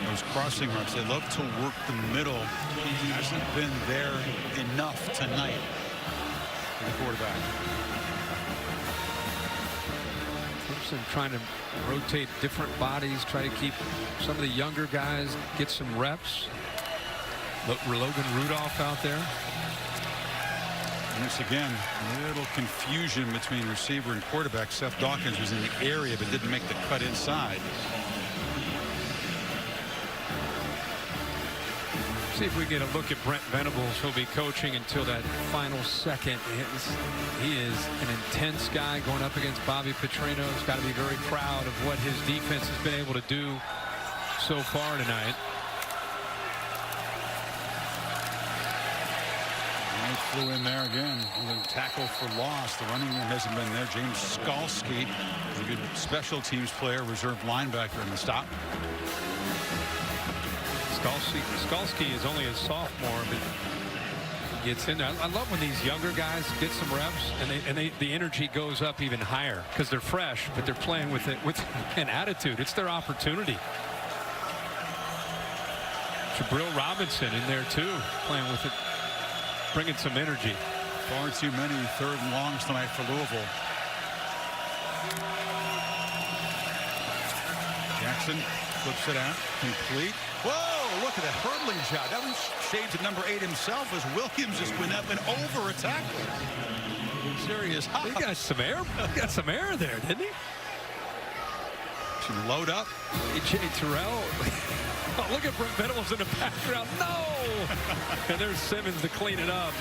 Those crossing routes, they love to work the middle. Hasn't been there enough tonight for the quarterback. Trying to rotate different bodies, try to keep some of the younger guys get some reps. Logan Rudolph out there. Once again, a little confusion between receiver and quarterback. Seth Dawkins was in the area but didn't make the cut inside. See if we get a look at Brent Venables. He'll be coaching until that final second. He is an intense guy going up against Bobby Petrino. He's got to be very proud of what his defense has been able to do so far tonight. He flew in there again. A tackle for loss. The running game hasn't been there. James Skalski, a good special teams player, reserve linebacker in the stop. Skalski is only a sophomore, but he gets in there. I love when these younger guys get some reps and the energy goes up even higher because they're fresh, but they're playing with an attitude. It's their opportunity. Jabril Robinson in there too, playing with it, bringing some energy. Far too many 3rd and longs tonight for Louisville. Jackson flips it out, complete. Whoa! Oh, look at that hurdling shot. That was shades of number 8 himself as Williams just went up and over-attacked him. Serious. He got some air. He got some air there, didn't he? To load up. A.J. Terrell. Oh, look at Brent Venables in the background. No! And there's Simmons to clean it up.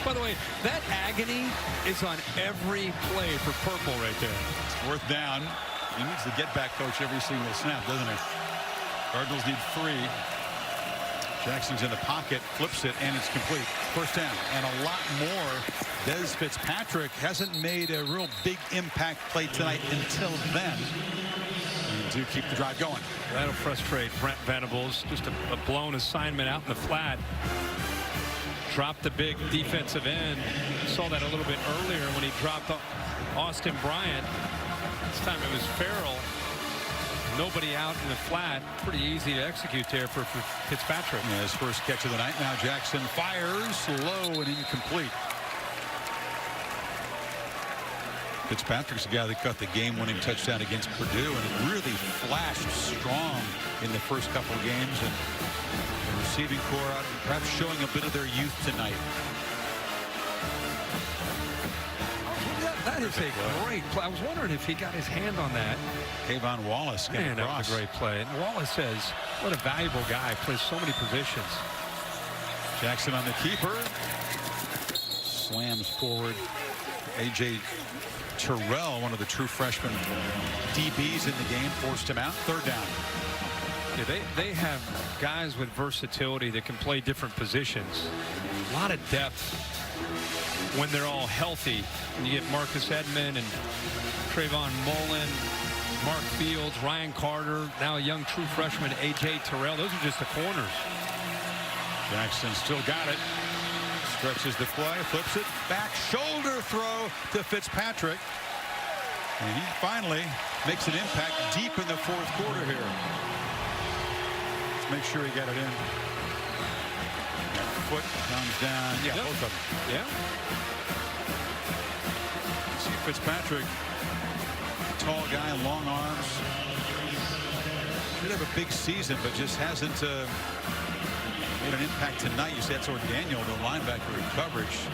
By the way, that agony is on every play for Purple right there. It's fourth down. He needs the get-back coach every single snap, doesn't he? Cardinals need 3. Jackson's in the pocket, flips it, and it's complete. First down, and a lot more. Des Fitzpatrick hasn't made a real big impact play tonight until then. And do keep the drive going. That'll frustrate Brent Venables. Just a blown assignment out in the flat. Dropped the big defensive end. Saw that a little bit earlier when he dropped Austin Bryant. This time it was Farrell. Nobody out in the flat. Pretty easy to execute there for Fitzpatrick. Yeah, his first catch of the night. Now Jackson fires low and incomplete. Fitzpatrick's the guy that caught the game-winning touchdown against Purdue, and it really flashed strong in the first couple of games. And the receiving corps perhaps showing a bit of their youth tonight. That is a great play. I was wondering if he got his hand on that. Kayvon Wallace getting Man, that across. was a great play. And Wallace says, what a valuable guy. Plays so many positions. Jackson on the keeper. Slams forward. A.J. Terrell, one of the true freshman DBs in the game, forced him out. Third down. Yeah, they have guys with versatility that can play different positions. A lot of depth when they're all healthy. And you get Marcus Edmond and Trayvon Mullen, Mark Fields, Ryan Carter, now a young true freshman, A.J. Terrell. Those are just the corners. Jackson still got it. Stretches the play, flips it, back shoulder throw to Fitzpatrick. And he finally makes an impact deep in the fourth quarter here. Let's make sure he got it in. That foot comes down. Yeah, Yep. both of them. Yeah. See Fitzpatrick, tall guy, long arms. Did have a big season, but just hasn't made an impact tonight. You said that's Daniel, the linebacker in coverage.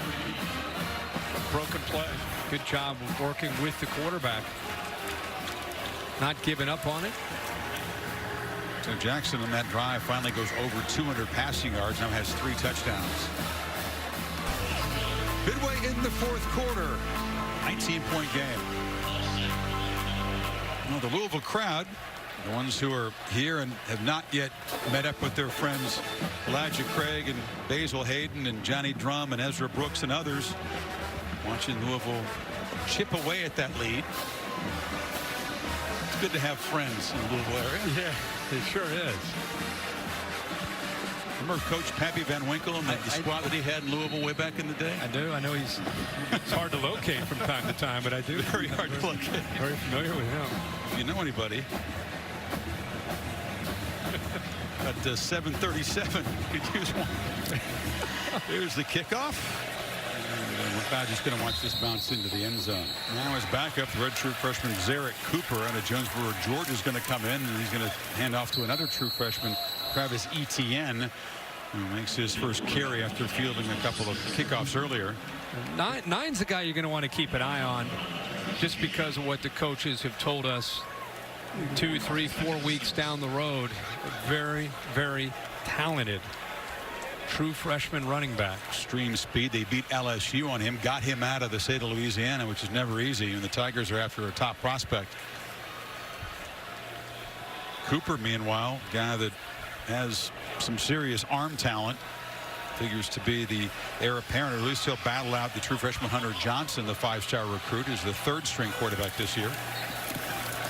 Broken play. Good job working with the quarterback. Not giving up on it. So Jackson on that drive finally goes over 200 passing yards. Now has 3 touchdowns. Midway in the fourth quarter. 19-point game. Well, the Louisville crowd, the ones who are here and have not yet met up with their friends Elijah Craig and Basil Hayden and Johnny Drum and Ezra Brooks and others, watching Louisville chip away at that lead. It's good to have friends in the Louisville area. Yeah, it sure is. Remember Coach Pappy Van Winkle and the squad that he had in Louisville way back in the day? I do. I know it's hard to locate from time to time, but I do. Very hard to locate. Very familiar with him. If you know anybody. At 7:37, you could use one. Here's the kickoff. And we're about just going to watch this bounce into the end zone. Now his backup, the redshirt freshman Zarek Cooper out of Jonesboro, Georgia, is going to come in, and he's going to hand off to another true freshman, Travis Etienne, who makes his first carry after fielding a couple of kickoffs earlier. Nine's the guy you're going to want to keep an eye on, just because of what the coaches have told us 2, 3, 4 weeks down the road. Very, very talented true freshman running back. Extreme speed. They beat LSU on him, got him out of the state of Louisiana, which is never easy, and the Tigers are after a top prospect. Cooper, meanwhile, guy that has some serious arm talent, figures to be the heir apparent, or at least he'll battle out the true freshman Hunter Johnson, the 5-star recruit, who's the 3rd-string quarterback this year.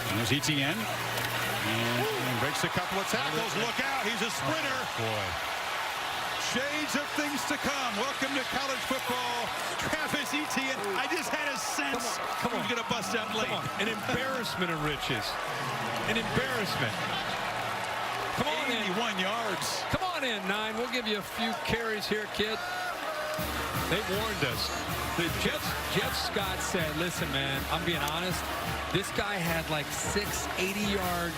And there's Etienne, and breaks a couple of tackles. Look out, he's a sprinter. Oh, boy. Shades of things to come. Welcome to college football. Travis Etienne. I just had a sense he was going to bust out late. An embarrassment of riches. An embarrassment. Come on in. 81 yards. Come on in, 9. We'll give you a few carries here, kid. They warned us. Jeff Scott said, listen, man, I'm being honest. This guy had like 6 80-yard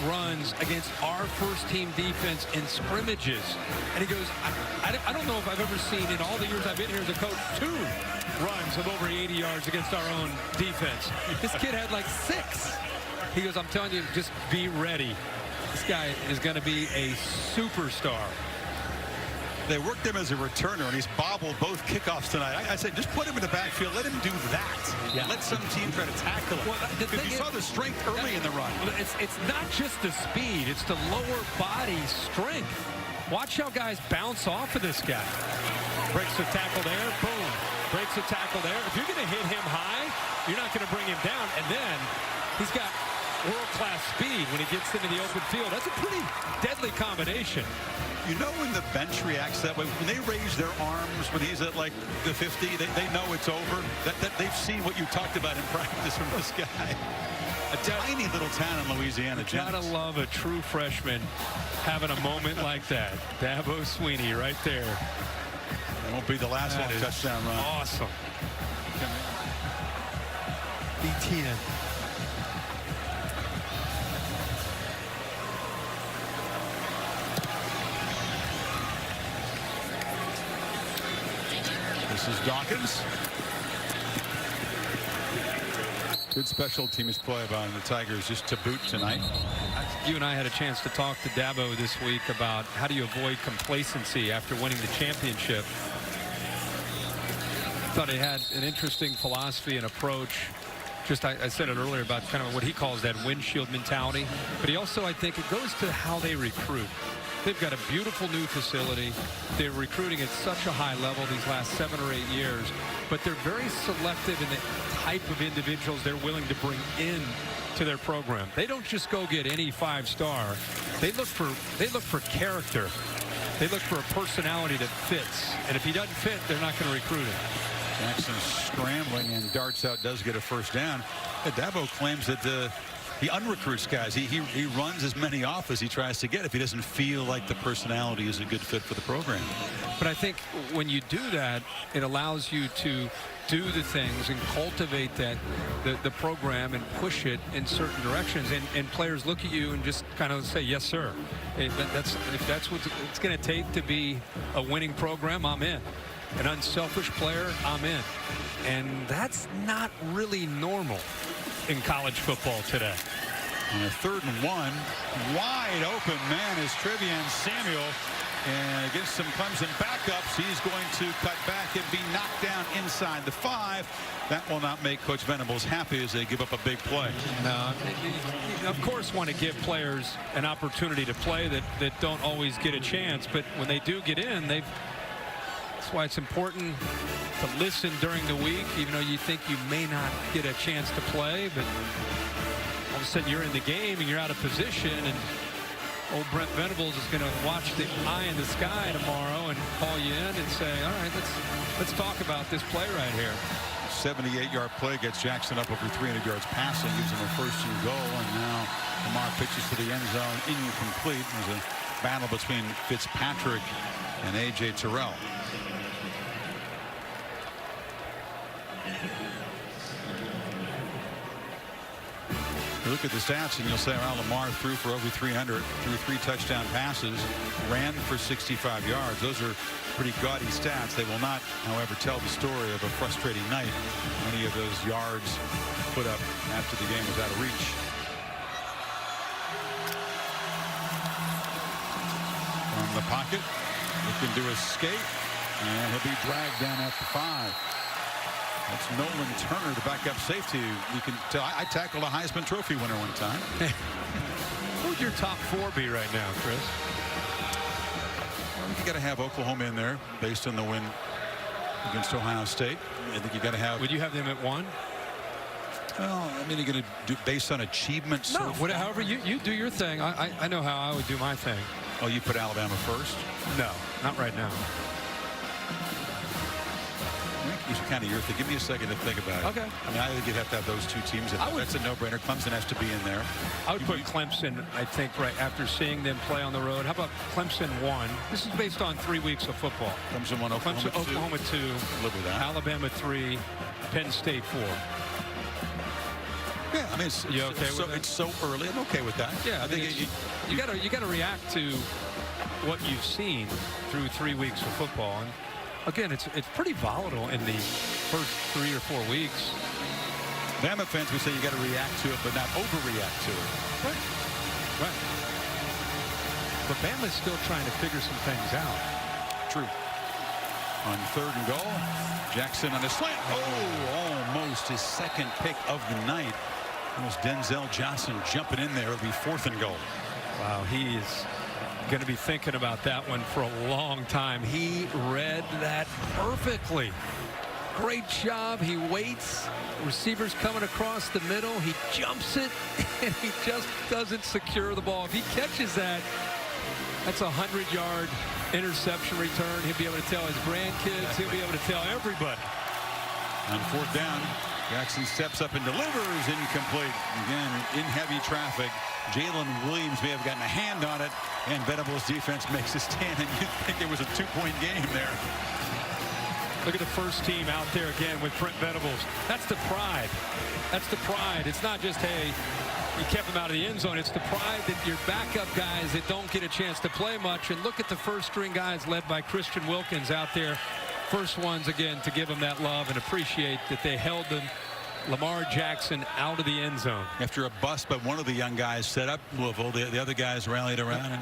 runs against our first-team defense in scrimmages. And he goes, I don't know if I've ever seen in all the years I've been here as a coach 2 runs of over 80 yards against our own defense. This kid had like 6. He goes, I'm telling you, just be ready. This guy is going to be a superstar. They worked him as a returner, and he's bobbled both kickoffs tonight. I said, just put him in the backfield. Let him do that. Yeah. Let some team try to tackle him. Well, Because you saw the strength early in the run. It's not just the speed. It's the lower body strength. Watch how guys bounce off of this guy. Breaks the tackle there. Boom. Breaks the tackle there. If you're going to hit him high, you're not going to bring him down. And then he's got world-class speed when he gets into the open field. That's a pretty deadly combination. You know when the bench reacts that way? When they raise their arms, when he's at like the 50, they know it's over. That they've seen what you talked about in practice from this guy. A tiny little town in Louisiana. Gotta love a true freshman having a moment like that. Dabo Swinney right there. It won't be the last one touchdown run. Awesome. BTN. This is Dawkins. Good special teams play by the Tigers just to boot tonight. You and I had a chance to talk to Dabo this week about how do you avoid complacency after winning the championship. Thought he had an interesting philosophy and approach. Just I said it earlier about kind of what he calls that windshield mentality. But he also, I think, it goes to how they recruit. They've got a beautiful new facility. They're recruiting at such a high level these last 7 or 8 years, but they're very selective in the type of individuals they're willing to bring in to their program. They don't just go get any 5-star. They look for character. They look for a personality that fits. And if he doesn't fit, they're not going to recruit him. Jackson scrambling and darts out, does get a first down. Dabo claims that he unrecruits guys. He runs as many off as he tries to get if he doesn't feel like the personality is a good fit for the program. But I think when you do that, it allows you to do the things and cultivate that the program and push it in certain directions. And players look at you and just kind of say, yes, sir. If that's what it's going to take to be a winning program, I'm in. An unselfish player, I'm in. And that's not really normal in college football today. And a 3rd and 1, wide open man is Trevian Samuel. And against some Clemson backups, he's going to cut back and be knocked down inside the 5. That will not make Coach Venables happy as they give up a big play. No, you of course want to give players an opportunity to play that don't always get a chance. But when they do get in, that's why it's important to listen during the week, even though you think you may not get a chance to play. But all of a sudden you're in the game and you're out of position, and old Brent Venables is going to watch the eye in the sky tomorrow and call you in and say, all right, let's talk about this play right here. 78-yard play gets Jackson up over 300 yards passing, gives him a 1st and goal, and now Lamar pitches to the end zone, incomplete. There's a battle between Fitzpatrick and A.J. Terrell. You look at the stats and you'll say, well, Lamar threw for over 300, threw 3 touchdown passes, ran for 65 yards. Those are pretty gaudy stats. They will not, however, tell the story of a frustrating night. Many of those yards put up after the game was out of reach. From the pocket, looking to escape, and he'll be dragged down at the 5. That's Nolan Turner, the backup safety. You can tell I tackled a Heisman Trophy winner one time. Who would your top 4 be right now, Chris? Well, you got to have Oklahoma in there based on the win against Ohio State. I think you got to have. Would you have them at 1? Well, I mean, you're going to do based on achievements. No, however you do your thing. I know how I would do my thing. Oh, you put Alabama first? No, not right now. You should kind of your thing. Give me a second to think about it. Okay. I mean, I think you'd have to have those two teams. That's a no-brainer. Clemson has to be in there. I would put Clemson, I think, right after seeing them play on the road. How about Clemson 1? This is based on 3 weeks of football. Clemson 1, Oklahoma 2. Live with that. Alabama 3, Penn State 4. Yeah, I mean, it's so early. I'm okay with that. Yeah, I think you got to react to what you've seen through 3 weeks of football. And again, it's pretty volatile in the first 3 or 4 weeks. Bama fans would say you got to react to it, but not overreact to it. Right. But Bama's still trying to figure some things out. True. On 3rd and goal, Jackson on a slant. Oh, almost his second pick of the night. It was Denzel Johnson jumping in there. It'll be 4th and goal. Wow, he's going to be thinking about that one for a long time. He read that perfectly. Great job. He waits. Receiver's coming across the middle. He jumps it, and he just doesn't secure the ball. If he catches that, that's a 100-yard interception return. He'll be able to tell his grandkids. He'll be able to tell everybody. On 4th down, Jackson steps up and delivers incomplete. Again, in heavy traffic. Jalen Williams may have gotten a hand on it, and Venables' defense makes a stand, and you'd think it was a 2-point game there. Look at the first team out there again with Brent Venables. That's the pride. That's the pride. It's not just, hey, you kept him out of the end zone. It's the pride that your backup guys that don't get a chance to play much. And look at the first-string guys led by Christian Wilkins out there. First ones, again, to give them that love and appreciate that they held them, Lamar Jackson, out of the end zone. After a bust by one of the young guys set up Louisville, the other guys rallied around and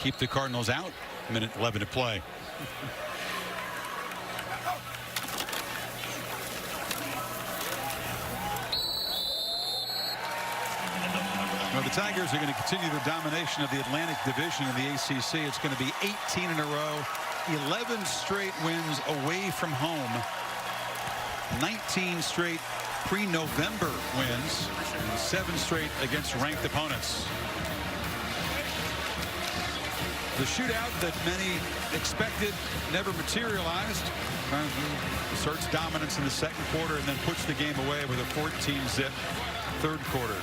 keep the Cardinals out. 1:11 to play. Well, the Tigers are going to continue their domination of the Atlantic Division in the ACC. It's going to be 18 in a row, 11 straight wins away from home, 19 straight pre-November wins, and 7 straight against ranked opponents. The shootout that many expected never materialized. Asserts dominance in the 2nd quarter and then puts the game away with a 14-zip 3rd quarter.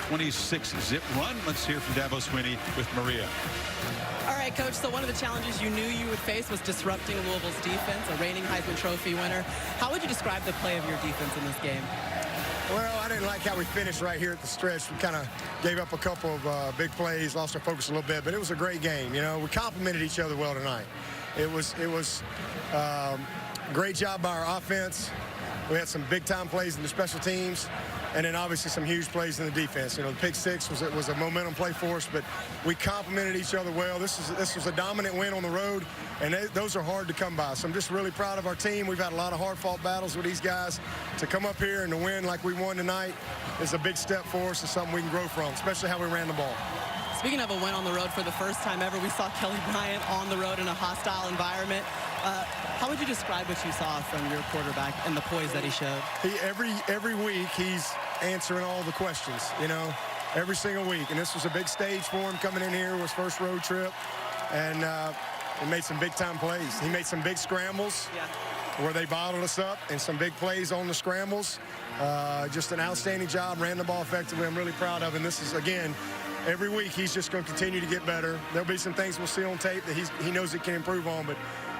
26-zip run. Let's hear from Dabo Swinney with Maria. All right, Coach, so one of the challenges you knew you would face was disrupting Louisville's defense, a reigning Heisman Trophy winner. How would you describe the play of your defense in this game? Well, I didn't like how we finished right here at the stretch. We kind of gave up a couple of big plays, lost our focus a little bit, but it was a great game. You know, we complimented each other well tonight. It was great job by our offense. We had some big-time plays in the special teams, and then obviously some huge plays in the defense. You know, the pick 6 was a momentum play for us, but we complimented each other well. This was a dominant win on the road, and those are hard to come by. So I'm just really proud of our team. We've had a lot of hard-fought battles with these guys. To come up here and to win like we won tonight is a big step for us and something we can grow from, especially how we ran the ball. Speaking of a win on the road for the first time ever, we saw Kelly Bryant on the road in a hostile environment. How would you describe what you saw from your quarterback and the poise that he showed? Every week he's answering all the questions, you know, every single week. And this was a big stage for him coming in here. It was first road trip. And he made some big-time plays. He made some big scrambles where they bottled us up, and some big plays on the scrambles. Just an outstanding job, ran the ball effectively. I'm really proud of him. This is, again, every week he's just going to continue to get better. There'll be some things we'll see on tape that he knows he can improve on, but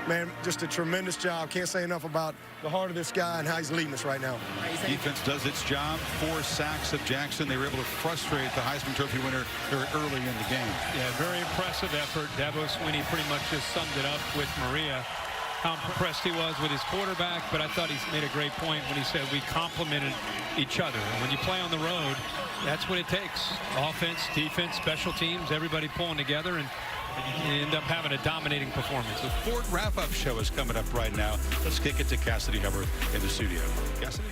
man, just a tremendous job. Can't say enough about the heart of this guy and how he's leading us right now. Defense does its job. 4 sacks of Jackson. They were able to frustrate the Heisman Trophy winner very early in the game. Yeah, very impressive effort. Dabo Swinney pretty much just summed it up with Maria. How impressed he was with his quarterback, but I thought he made a great point when he said we complimented each other. And when you play on the road, that's what it takes. Offense, defense, special teams, everybody pulling together, and you end up having a dominating performance. The Ford wrap-up show is coming up right now. Let's kick it to Cassidy Hubbard in the studio. Cassidy?